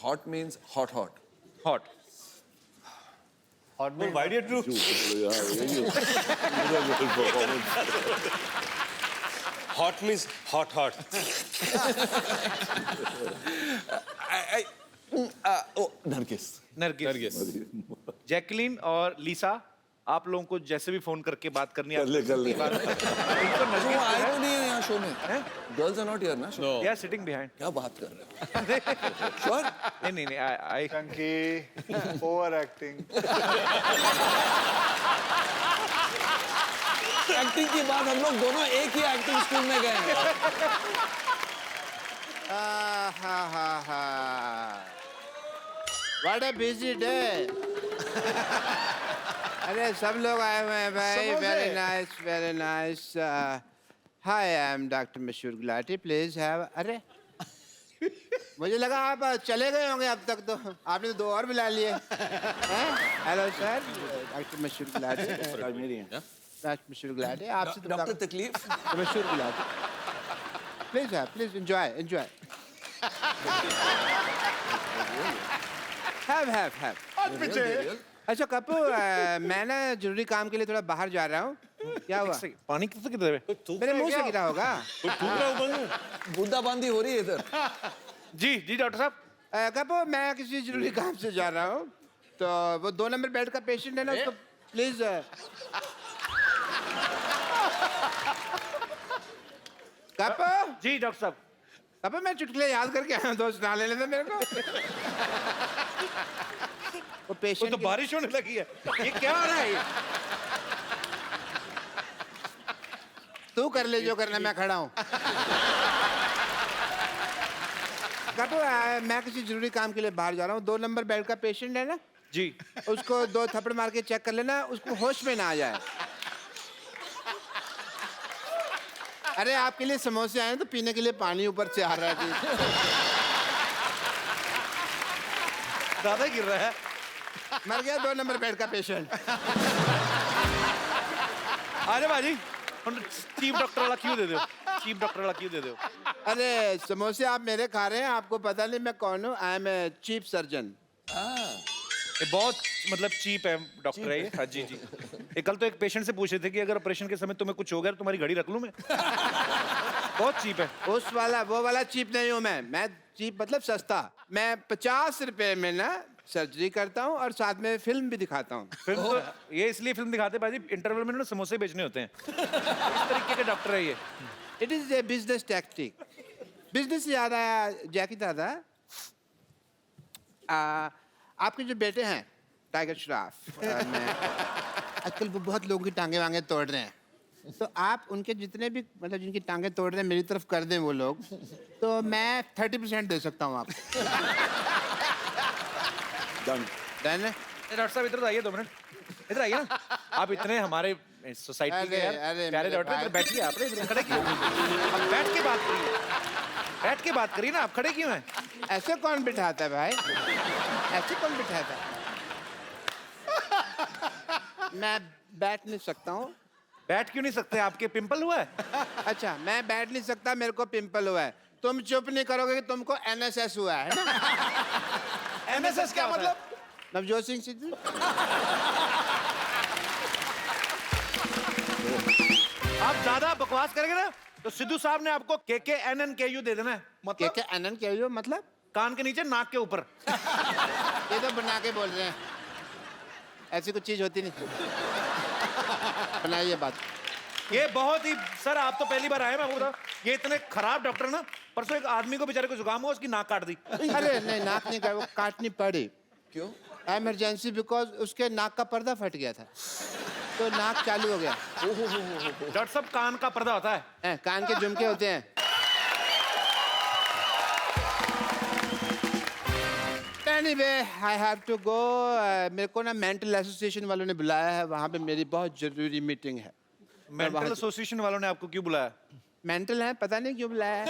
Hot means hot hot hot Why do you do? Hot means hot. Nargis. Jacqueline और लीसा, आप लोगों को जैसे भी फोन करके बात करनी है कर ले। वो आए तो नहीं है यहाँ शो में। गर्ल्स आर नॉट हियर ना show. They are sitting behind. क्या बात कर रहे हो? श्योर? नहीं I Chunky over acting. Acting की बात, हम लोग दोनों एक ही एक्टिंग स्कूल में गए हैं। What a busy day. अरे सब लोग आए हुए हैं भाई। Very nice. Hi I am doctor मशहूर गुलाटी, प्लीज हैव। अरे मुझे लगा आप चले गए होंगे अब तक, तो आपने तो 2 और बुला लिए। हेलो सर, डॉक्टर मशहूर गुलाटी। डॉक्टर मशहूर गुलाटी, आपसे डॉक्टर तकलीफ। मशहूर Gulati, please have, please enjoy. Have. अच्छा कपू, मैं ना जरूरी काम के लिए थोड़ा बाहर जा रहा हूँ। क्या हुआ? पानी किससे किधर है? मेरे मुंह से गिरा होगा। बूंदा बांदी हो रही है इधर। जी डॉक्टर साहब। कपू, मैं किसी जरूरी काम से जा रहा हूँ, तो वो 2 नंबर बेड का पेशेंट है ना, उसको प्लीज। कपू। जी डॉक्टर साहब। कपू, मैं चुटकुले याद करके आया हूँ, दोस्त ना ले लेते मेरे को। वो पेशेंट तो बारिश होने लगी है, ये क्या हो रहा है? तू कर ले जो करना, मैं खड़ा हूँ। कपूर, मैं किसी जरूरी काम के लिए बाहर जा रहा हूँ। 2 नंबर बेड का पेशेंट है ना जी। उसको 2 थप्पड़ मार के चेक कर लेना, उसको होश में ना आ जाए। अरे आपके लिए समोसे आए हैं तो पीने के लिए पानी ऊपर से आ रहा है जी। ज्यादा गिर रहा है। मर गया 2 नंबर बेड का पेशेंट। अरे भाजी चीफ डॉक्टर वाला क्यों दे दो, चीफ डॉक्टर वाला क्यों दे दो। अरे समोसे आप मेरे खा रहे हैं, आपको पता नहीं मैं कौन हूँ। I am a chief surgeon. ये बहुत मतलब चीप है डॉक्टर है ये। हाँ जी जी। ये कल तो एक पेशेंट से पूछ रहे थे कि अगर ऑपरेशन के समय तुम्हें कुछ हो गया तो तुम्हारी घड़ी रख लूं मैं। बहुत चीप है। उस वाला वो वाला चीप नहीं हूँ मैं चीप मतलब सस्ता। मैं 50 रुपए में ना सर्जरी करता हूँ और साथ में फिल्म भी दिखाता हूँ। फिल्म तो ये इसलिए फिल्म दिखाते भाजी, इंटरवल में ना समोसे बेचने होते हैं। इस तरीके के डॉक्टर है ये। It is a business tactic. Business से याद आया जैकी दादा, आपके जो बेटे हैं टाइगर श्रॉफ, आजकल वो बहुत लोगों की टांगे वांगे तोड़ रहे हैं, तो आप उनके जितने भी मतलब जिनकी टांगे तोड़ रहे हैं मेरी तरफ कर दें वो लोग, तो मैं 30% दे सकता हूँ आपको। डन। डन है? डॉक्टर साहब इधर आइए 2 मिनट, इधर आइए ना। आप इतने हमारे सोसाइटी के यार प्यारे डॉक्टर, इधर बैठिए। आप इधर खड़े क्यों? अब बैठ के बात करिए, बैठ के बात करिए ना। आप खड़े क्यों हैं? ऐसे कौन बिठाता है भाई? ऐसे कौन बिठाता है? मैं बैठ नहीं सकता हूँ। बैठ क्यों नहीं सकते? आपके पिंपल हुआ है? अच्छा, मैं बैठ नहीं सकता, मेरे को पिंपल हुआ है। तुम चुप नहीं करोगे कि तुमको NSS हुआ है ना? NSS क्या मतलब? नवजोत सिंह सिद्धू। आप ज्यादा बकवास करेंगे ना तो सिद्धू साहब ने आपको KKNNKU दे देना है। मतलब KKNNKU मतलब कान के नीचे नाक के ऊपर। ये तो बना के बोल रहे हैं, ऐसी कुछ चीज होती नहीं। बनाइए बात। ये बहुत ही सर, आप तो पहली बार आए, मैं आपको बताऊं, ये इतने खराब डॉक्टर ना, परसों एक आदमी को बेचारे को जुकाम हुआ, उसकी नाक काट दी। अरे नहीं, नाक नहीं काट, वो काटनी पड़ी। क्यों? इमरजेंसी, बिकॉज उसके नाक का पर्दा फट गया था तो नाक चालू हो गया। डॉक्टर साहब कान का पर्दा होता है? कान के झुमके होते हैं। Anyway, I have to go. मेरे को ना मेंटल एसोसिएशन वालों ने बुलाया है, वहाँ पे मेरी बहुत जरूरी मीटिंग है। मेंटल एसोसिएशन वालों ने आपको क्यों बुलाया? मेंटल है, पता नहीं क्यों बुलाया है।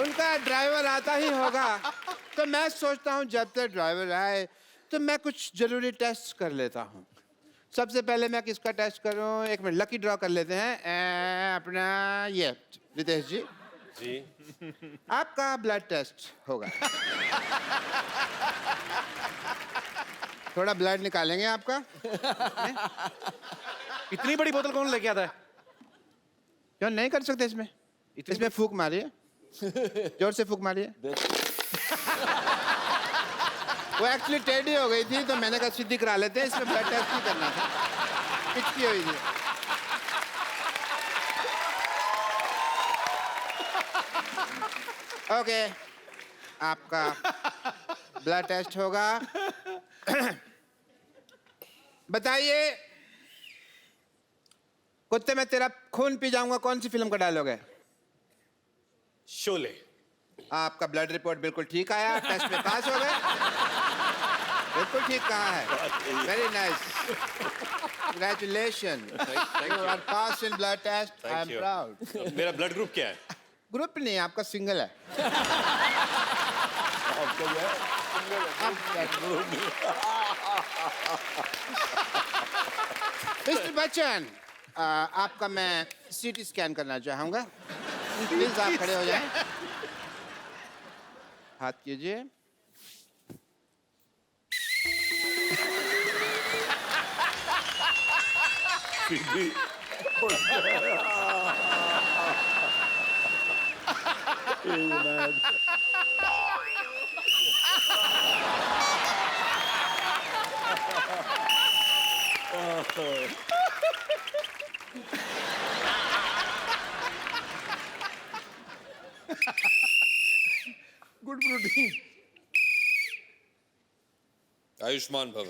उनका ड्राइवर आता ही होगा, तो मैं सोचता हूँ जब तक ड्राइवर आए तो मैं कुछ जरूरी टेस्ट कर लेता हूँ। सबसे पहले मैं किसका टेस्ट करूँ? 1 मिनट, लकी ड्रॉ कर लेते हैं। अपना ये रितेश जी, आपका ब्लड टेस्ट होगा। थोड़ा ब्लड निकालेंगे आपका। इतनी बड़ी बोतल कौन लेके आता है? क्यों नहीं कर सकते इसमें? इसमें फूंक मारिए, जोर से फूंक मारिए। वो एक्चुअली टेढ़ी हो गई थी तो मैंने कहा सीधी करा लेते हैं, इसमें ब्लड टेस्ट नहीं करना था, पिचकी हुई थी। ओके, आपका ब्लड टेस्ट होगा। बताइए, कुत्ते में तेरा खून पी जाऊंगा कौन सी फिल्म का डायलॉग है? शोले। आपका ब्लड रिपोर्ट बिल्कुल ठीक आया, टेस्ट में पास हो गए। बिल्कुल ठीक कहा है। Very nice, congratulation, you are pass in blood test. I am proud. मेरा ब्लड ग्रुप क्या है? ग्रुप नहीं, आपका सिंगल है। मिस्टर बच्चन, आपका मैं CT स्कैन करना चाहूंगा। प्लीज आप खड़े हो जाएं, हाथ कीजिए। Good protein. आयुष्मान भव।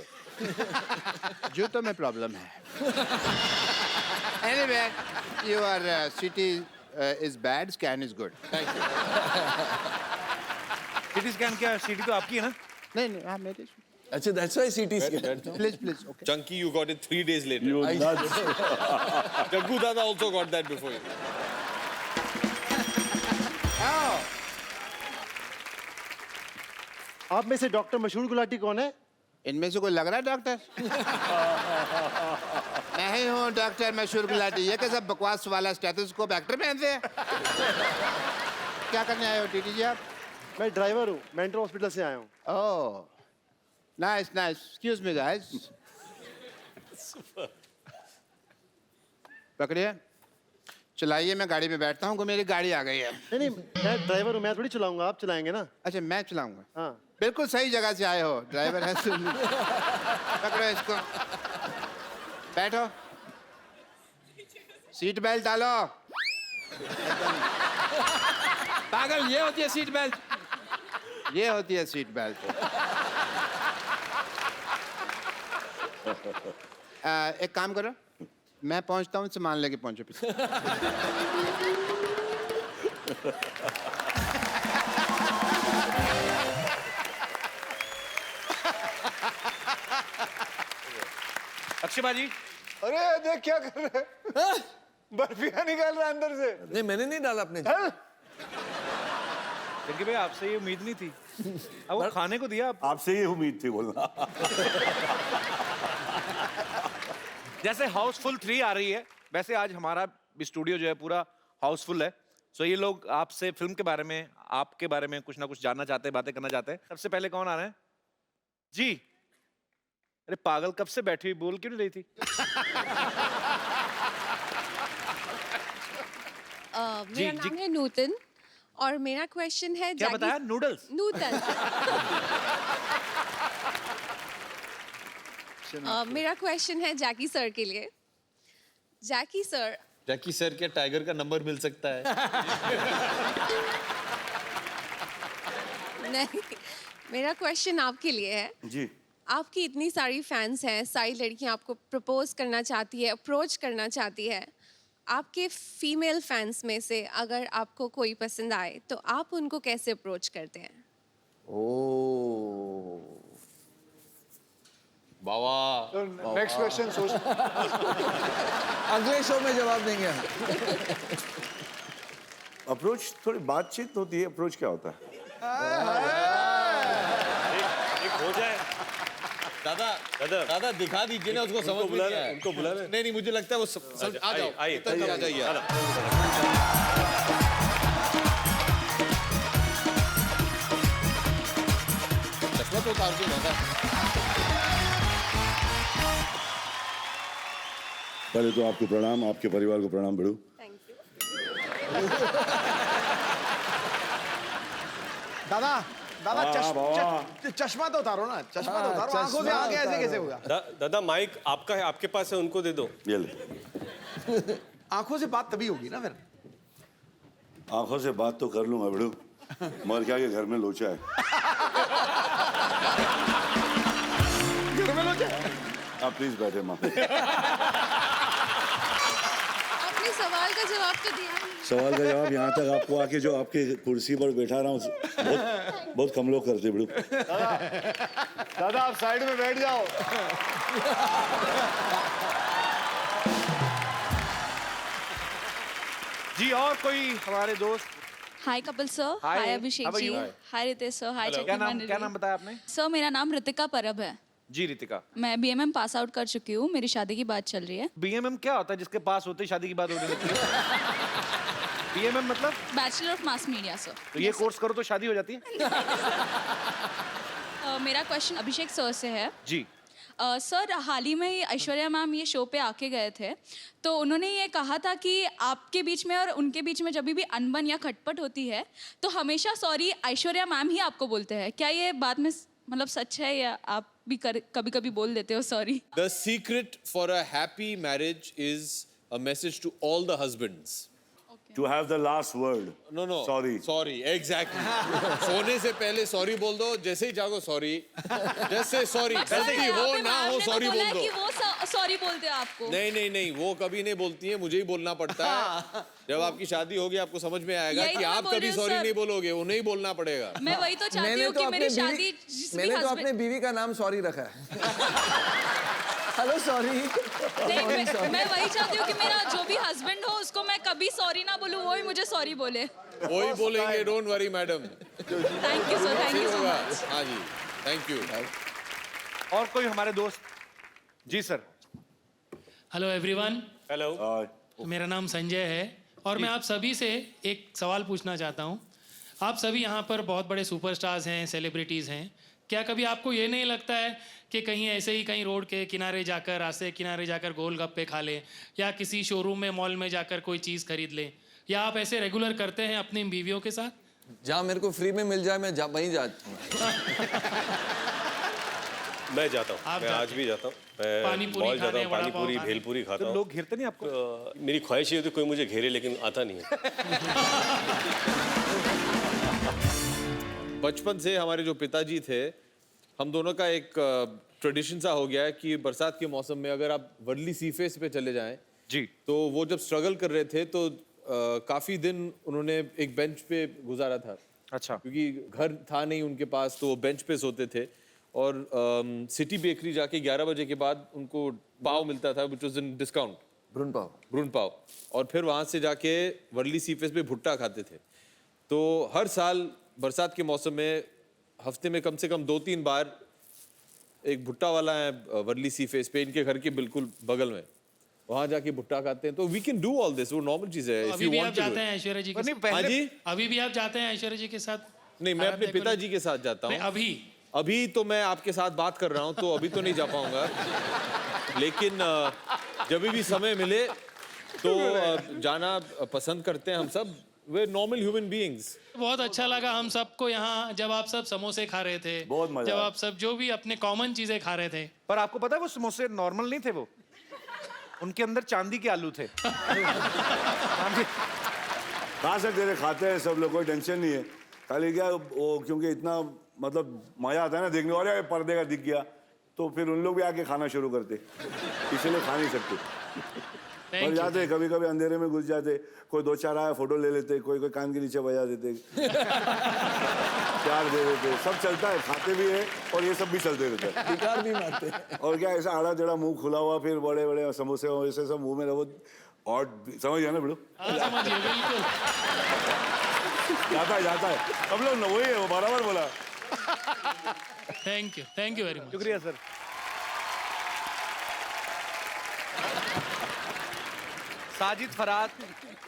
जूतों में प्रॉब्लम है. Anyway, your CT is bad, scan is good. Thank you. CT scan क्या सीटी तो आपकी है ना? नहीं, हाँ मेरे. अच्छा, that's why CT scan. Please, okay. Chunky, you got it 3 days later. You nuts. Jaggu Dada also got that before you. आप में से डॉक्टर मशहूर गुलाटी कौन है? इनमें से कोई लग रहा है डॉक्टर? मैं ही हूँ डॉक्टर मशहूर गुलाटी. ये कैसा बकवास वाला स्टेथोस्कोप एक्टर पहनते हैं? क्या करने आए हो टीटी जी आप? मैं ड्राइवर हूँ, मेंटल हॉस्पिटल से आया हूँ. Oh, nice nice. Excuse me guys. पकड़िए, चलाइए. मैं गाड़ी में बैठता हूँ, मेरी गाड़ी आ गई है. नहीं, मैं ड्राइवर हूँ, मैं थोड़ी चलाऊंगा, आप चलाएंगे ना. अच्छा, मैं चलाऊंगा. हाँ. बिल्कुल सही जगह से आए हो. ड्राइवर है. पकड़ो इसको. बैठो. सीट बेल्ट डालो. पागल, ये होती है सीट बेल्ट. ये होती है सीट बेल्ट. एक काम करो, मैं पहुंचता हूँ, सामान लेके पहुंचो पीछे. अक्षय बाजी, अरे देख क्या कर रहे हैं? बर्फियां निकाल रहा है अंदर से. नहीं, मैंने नहीं डाला अपने. जंकी भाई आपसे ये उम्मीद नहीं थी. अब वो खाने को दिया. आपसे ये उम्मीद थी बोलना. जैसे हाउसफुल 3 आ रही है, वैसे आज हमारा स्टूडियो जो है पूरा हाउसफुल है. सो ये लोग आपसे फिल्म के बारे में, आपके बारे में कुछ ना कुछ जानना चाहते हैं, बातें करना चाहते हैं. सबसे पहले कौन आ रहे हैं? जी. अरे पागल, कब से बैठी हुई, बोल क्यों नहीं रही थी? मेरा नाम है नूतन और मेरा क्वेश्चन है. क्या बताया? नूडल्स. नूतन. मेरा क्वेश्चन है जैकी सर के लिए. Jackie sir. जैकी सर के टाइगर का नंबर मिल सकता है? नहीं, मेरा क्वेश्चन आपके लिए है. जी. आपकी इतनी सारी फैंस हैं, सारी लड़कियां आपको प्रपोज करना चाहती है, अप्रोच करना चाहती है. आपके फीमेल फैंस में से अगर आपको कोई पसंद आए तो आप उनको कैसे अप्रोच करते हैं? ओह, बाबा. नेक्स्ट क्वेश्चन सोच. अगले शो में जवाब देंगे. अप्रोच थोड़ी बातचीत होती है. अप्रोच क्या होता है? एक हो जाए. दादा दिखा दीजिए ना उसको. समझ में नहीं आया. उनको बुला ले. नहीं, मुझे लगता है वो आ जाओ. आइए. आ जाइए. चश्मा तो उतार के दादा. पहले तो आपको प्रणाम, आपके परिवार को प्रणाम बड़ू. Thank you. दादा चश्मा तो उतारो ना. चश्मा तो उतारो. आंखों से आगे ऐसे कैसे होगा? दादा माइक आपका है, आपके पास है, उनको दे दो. ये ले. आंखों से बात तभी होगी ना फिर. आंखों से बात तो कर लूंगा बड़ू, मगर क्या के घर में लोचा है. घर में लोचा. आप प्लीज बैठे माँ. आपने सवाल का जवाब तो दिया नहीं. सवाल का जवाब यहाँ तक आपको आके जो आपके कुर्सी पर बैठा रहा हूँ, बहुत कम लोग करते बड़ू. दादा आप साइड में बैठ जाओ. जी, और कोई हमारे दोस्त? Hi Kapil sir. Hi. Hi Abhishek How are ji. you? Hi Ritesh sir. Hi क्या नाम बताया आपने? सर मेरा नाम रितिका परब है. जी रितिका. मैं BMM पास आउट कर चुकी हूँ. मेरी शादी की बात चल रही है. BMM क्या होता है? जिसके पास होते ही शादी की बात होने लगती है. BMM मतलब? Bachelor of mass media sir. तो ये कोर्स करो तो शादी हो जाती है? मेरा क्वेश्चन अभिषेक सर से है. जी. सर हाल ही में ऐश्वर्या मैम ये शो पे आके गए थे, तो उन्होंने ये कहा था कि आपके बीच में और उनके बीच में जब भी अनबन या खटपट होती है तो हमेशा सॉरी ऐश्वर्या मैम ही आपको बोलते हैं. क्या ये बात में मतलब सच है या आप भी कभी कभी बोल देते हो sorry? The secret for a happy marriage is a message to all the husbands. to have the last word. No no Sorry. Sorry exactly सोने से पहले सॉरी बोल दो, जैसे ही जागो सॉरी, जैसे सॉरी गलती हो ना हो सॉरी बोल दो। कि वो सॉरी बोलते हो आपको। नहीं नहीं नहीं, वो कभी नहीं बोलती है, मुझे ही बोलना पड़ता है। जब आपकी शादी होगी आपको समझ में आएगा यही कि तो मैं आप बोल कभी रही हूँ, सॉरी सर। नहीं बोलोगे, उन्हें ही बोलना पड़ेगा। मैं वही तो चाहती हूँ कि मेरी शादी मैंने तो अपने बीवी का नाम सॉरी रखा है। Hello sorry. नहीं, मैं वही चाहती हूँ कि मेरा जो भी हस्बैंड हो उसको मैं कभी सॉरी ना बोलूँ, वो ही मुझे सॉरी बोले। वही बोलेंगे, don't worry madam. Thank you sir, thank you so much. हाँ जी, थैंक यू। और कोई हमारे दोस्त? जी सर। हेलो एवरीवन, हेलो, मेरा नाम संजय है और मैं आप सभी से एक सवाल पूछना चाहता हूँ। आप सभी यहाँ पर बहुत बड़े सुपरस्टार्स हैं, सेलिब्रिटीज़ हैं। क्या कभी आपको ये नहीं लगता है कि कहीं ऐसे ही कहीं रोड के किनारे जाकर, रास्ते के किनारे जाकर गोलगप्पे खा लें, या किसी शोरूम में, मॉल में जाकर कोई चीज़ खरीद लें, या आप ऐसे रेगुलर करते हैं अपनी बीवियों के साथ? जहाँ मेरे को फ्री में मिल जाए मैं वहीं जाता हूँ। मैं जाता हूँ, मैं आज भी जाता हूँ, मैं पानीपुरी मॉल जाता खाने, हूँ, वड़ा पाव पानीपुरी खाने। भेलपुरी खाता तो हूँ। लोग घेरते नहीं आपको? मेरी ख्वाहिश ये होती है कोई मुझे घेरे, लेकिन आता नहीं है। बचपन से हमारे जो पिताजी थे, हम दोनों का एक ट्रेडिशन सा हो गया है कि बरसात के मौसम में अगर आप वर्ली सी फेस पे चले जाएं जी, तो वो जब स्ट्रगल कर रहे थे तो काफ़ी दिन उन्होंने एक बेंच पे गुजारा था। अच्छा। क्योंकि घर था नहीं उनके पास, तो वो बेंच पे सोते थे और सिटी बेकरी जाके 11 बजे के बाद उनको पाव मिलता था, विच वॉज इन डिस्काउंट, भ्रूण पाव, और फिर वहाँ से जाके वर्ली सी फेस पे भुट्टा खाते थे। तो हर साल बरसात के मौसम में हफ्ते में कम से कम 2-3 बार एक भुट्टा वाला है वर्ली सी फेस पे, इनके घर के बिल्कुल बगल में, वहां जाके भुट्टा खाते हैं। तो we can do all this, वो नॉर्मल चीज है। अभी भी आप जाते हैं ऐश्वर्या जी के साथ? हाँ जी, अभी भी आप जाते हैं ऐश्वर्या जी के साथ? नहीं, मैं अपने पिताजी के साथ जाता हूँ। अभी तो मैं आपके साथ बात कर रहा हूँ, तो अभी तो नहीं जा पाऊंगा, लेकिन जब भी समय मिले तो जाना पसंद करते हैं हम सब। वे नॉर्मल ह्यूमन बीइंग्स। बहुत अच्छा लगा हम सबको यहाँ जब आप सब समोसे खा रहे थे, बहुत मजा जब आया। आप सब जो भी अपने कॉमन चीजें खा रहे थे। पर आपको पता है वो समोसे नॉर्मल नहीं थे, वो उनके अंदर चांदी के आलू थे। कहाँ से तेरे खाते हैं सब लोग, कोई टेंशन नहीं है। खाली क्या वो, क्योंकि इतना मतलब मजा आता है ना देखने वाले, पर्दे का दिख गया तो फिर उन लोग भी आके खाना शुरू करते, इसलिए खा नहीं सकते। और जाते कभी कभी अंधेरे में घुस जाते, कोई 2-4 आया फोटो ले लेते, कोई कोई कान के नीचे बजा देते, प्यार दे देते, सब चलता है, खाते भी है और ये सब भी चलते रहते हैं, बिकार भी मारते हैं। और क्या ऐसा आड़ा टेढ़ा मुंह खुला हुआ, फिर बड़े बड़े समोसे वैसे सब मुंह में रहो, और समझ गया ना बिल्कुल? समझिए, बिल्कुल जाता है हम लोग ना, वही है, वो बराबर बोला। Thank you very much. शुक्रिया सर। साजिद फरात,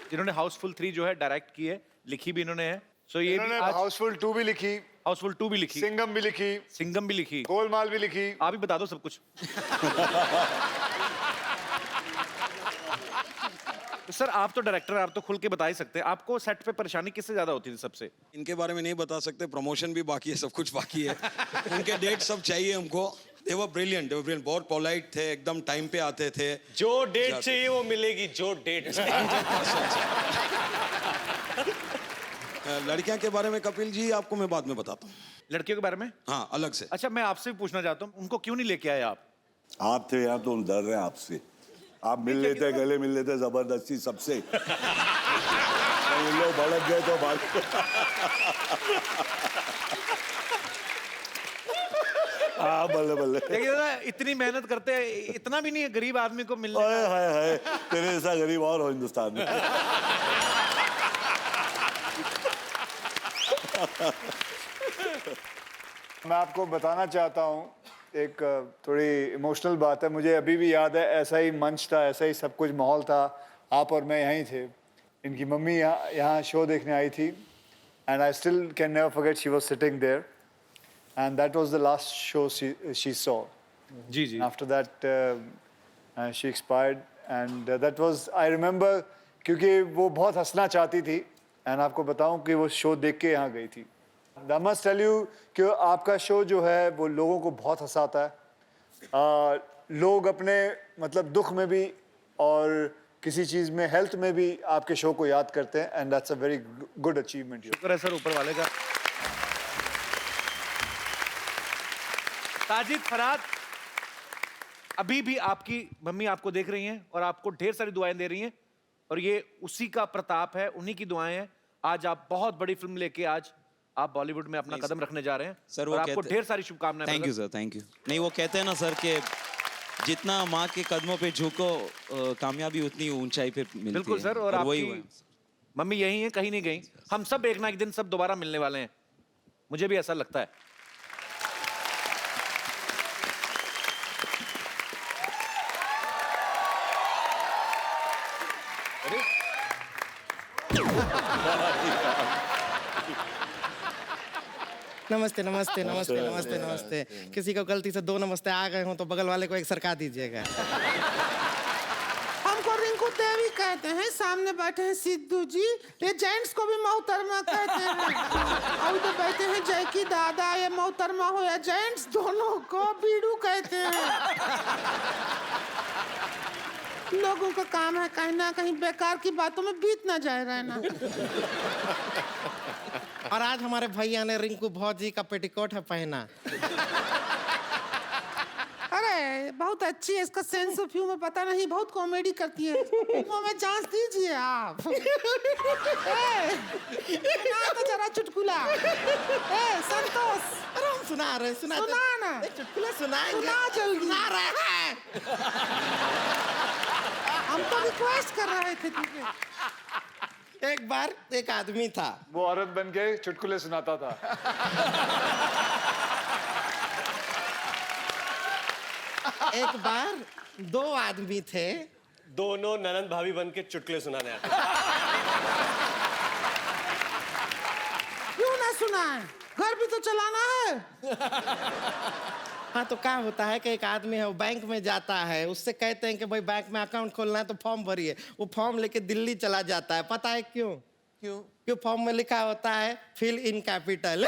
जिन्होंने हाउसफुल 3 जो है डायरेक्ट की है, लिखी भी इन्होंने है। सो ये भी आज हाउसफुल 2 भी लिखी, हाउसफुल 2 भी लिखी, सिंगम भी लिखी, सिंगम भी लिखी, गोलमाल भी लिखी। आप ही बता दो सब कुछ। तो सर आप तो डायरेक्टर, आप तो खुल के बता ही सकते हैं, आपको सेट पे परेशानी किससे ज्यादा होती थी सबसे? इनके बारे में नहीं बता सकते, प्रमोशन भी बाकी है, सब कुछ बाकी है। उनके डेट सब चाहिए हमको। They were brilliant, बहुत पोलाइट थे, एकदम टाइम पे आते थे। जो डेट चाहिए वो मिलेगी, जो डेट लड़कियां के बारे में कपिल जी आपको मैं बाद में बताता हूँ। लड़कियों के बारे में? हाँ, अलग से। अच्छा, मैं आपसे भी पूछना चाहता हूँ, उनको क्यों नहीं लेके आए आप? आप थे यहाँ तो हम डर रहे हैं आपसे। आप मिल लेते, गले मिल लेते जबरदस्ती सबसे, लोग भड़क गए तो भाग। हाँ, बल्ले बल्ले। देखिए ना, इतनी मेहनत करते हैं, इतना भी नहीं है गरीब आदमी को मिलने हाय हाय हाय, तेरे जैसा गरीब और हो हिंदुस्तान में। मैं आपको बताना चाहता हूँ एक थोड़ी इमोशनल बात है। मुझे अभी भी याद है, ऐसा ही मंच था, ऐसा ही सब कुछ माहौल था, आप और मैं यहीं थे। इनकी मम्मी यहाँ शो देखने आई थी, and I still can never forget she was sitting there, and that was the last show she saw. जी जी। After that she expired, and that was, I remember, क्योंकि वो बहुत हंसना चाहती थी, एंड आपको बताऊं कि वो शो देख के यहाँ गई थी। I must tell you कि आपका शो जो है वो लोगों को बहुत हंसाता है। लोग अपने मतलब दुख में भी और किसी चीज़ में, हेल्थ में भी आपके शो को याद करते हैं, and that's a very good achievement. शुक्र है सर ऊपर वाले का। साजिद, फरहाद, अभी भी आपकी मम्मी आपको देख रही हैं और आपको ढेर सारी दुआएं दे रही हैं, और ये उसी का प्रताप है, उन्हीं की दुआएं हैं। आज आप बहुत बड़ी फिल्म लेके आज आप बॉलीवुड में अपना कदम रखने जा रहे हैं सर, और आपको ढेर सारी शुभकामनाएं। Thank you sir, thank you. नहीं, वो कहते हैं ना सर कि जितना माँ के कदमों पे झुको, कामयाबी उतनी ऊंचाई पे मिलती है। बिल्कुल सर, और आपकी मम्मी यही है, कहीं नहीं गई। हम सब एक ना एक दिन सब दोबारा मिलने वाले हैं, मुझे भी ऐसा लगता है। नमस्ते नमस्ते नमस्ते नमस्ते नमस्ते। किसी को गलती से 2 नमस्ते आ गए हो तो बगल वाले को एक सरका दीजिएगा। हमको रिंकू देवी कहते हैं, सामने बैठे हैं सिद्धू जी, ये जेंट्स को भी मोहतरमा कहते हैं, और इधर बैठे हैं जैकी दादा, ये मोहतरमा हो या जेंट्स दोनों को बीड़ू कहते हैं। लोगों का काम है कहीं ना कहीं बेकार की बातों में बीत ना जाए रहना। और आज हमारे भैया ने रिंकू भौजी का पेटीकोट है पहना। अरे बहुत अच्छी है, इसका सेंस ऑफ ह्यूमर पता नहीं, बहुत कॉमेडी करती है। मुंह में जांच दीजिए आप। सुना तो जरा चुटकुला। संतोष, अरे हम सुना रहे, सुना ना, एक चुटकुला सुनाएंगे। सुना जल्दी। सुना रहे हैं। हम तो रिक्वेस्ट कर रहे थे तुझे। एक बार एक आदमी था, वो औरत बन के चुटकुले सुनाता था। एक बार 2 आदमी थे, दोनों ननंद भाभी बन के चुटकुले सुनाने आते। क्यों ना सुनाए, घर भी तो चलाना है। हाँ तो क्या होता है कि एक आदमी है, वो बैंक में जाता है, उससे कहते हैं कि भाई बैंक में अकाउंट खोलना है तो फॉर्म भरिए। वो फॉर्म लेके दिल्ली चला जाता है, पता है क्यों? क्यों फॉर्म में लिखा होता है फिल इन कैपिटल।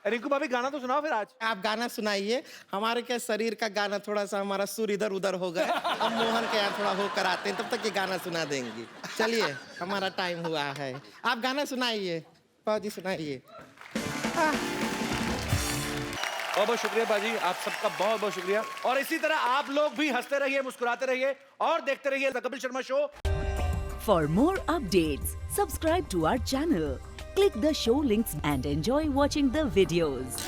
रिंकू भाभी गाना तो सुनाओ फिर आज। आप गाना सुनाइए, हमारे क्या शरीर का गाना थोड़ा सा हमारा सुर इधर उधर हो गया, हम मोहन के यहाँ थोड़ा होकर आते हैं, तब तक ये गाना सुना देंगी। चलिए हमारा टाइम हुआ है, आप गाना सुनाइए, फौजी सुनाइए। बहुत बहुत शुक्रिया बाजी, आप सबका बहुत बहुत शुक्रिया। और इसी तरह आप लोग भी हंसते रहिए, मुस्कुराते रहिए और देखते रहिए the Kapil Sharma show. For more updates, subscribe to our channel, click the show links and enjoy watching the videos.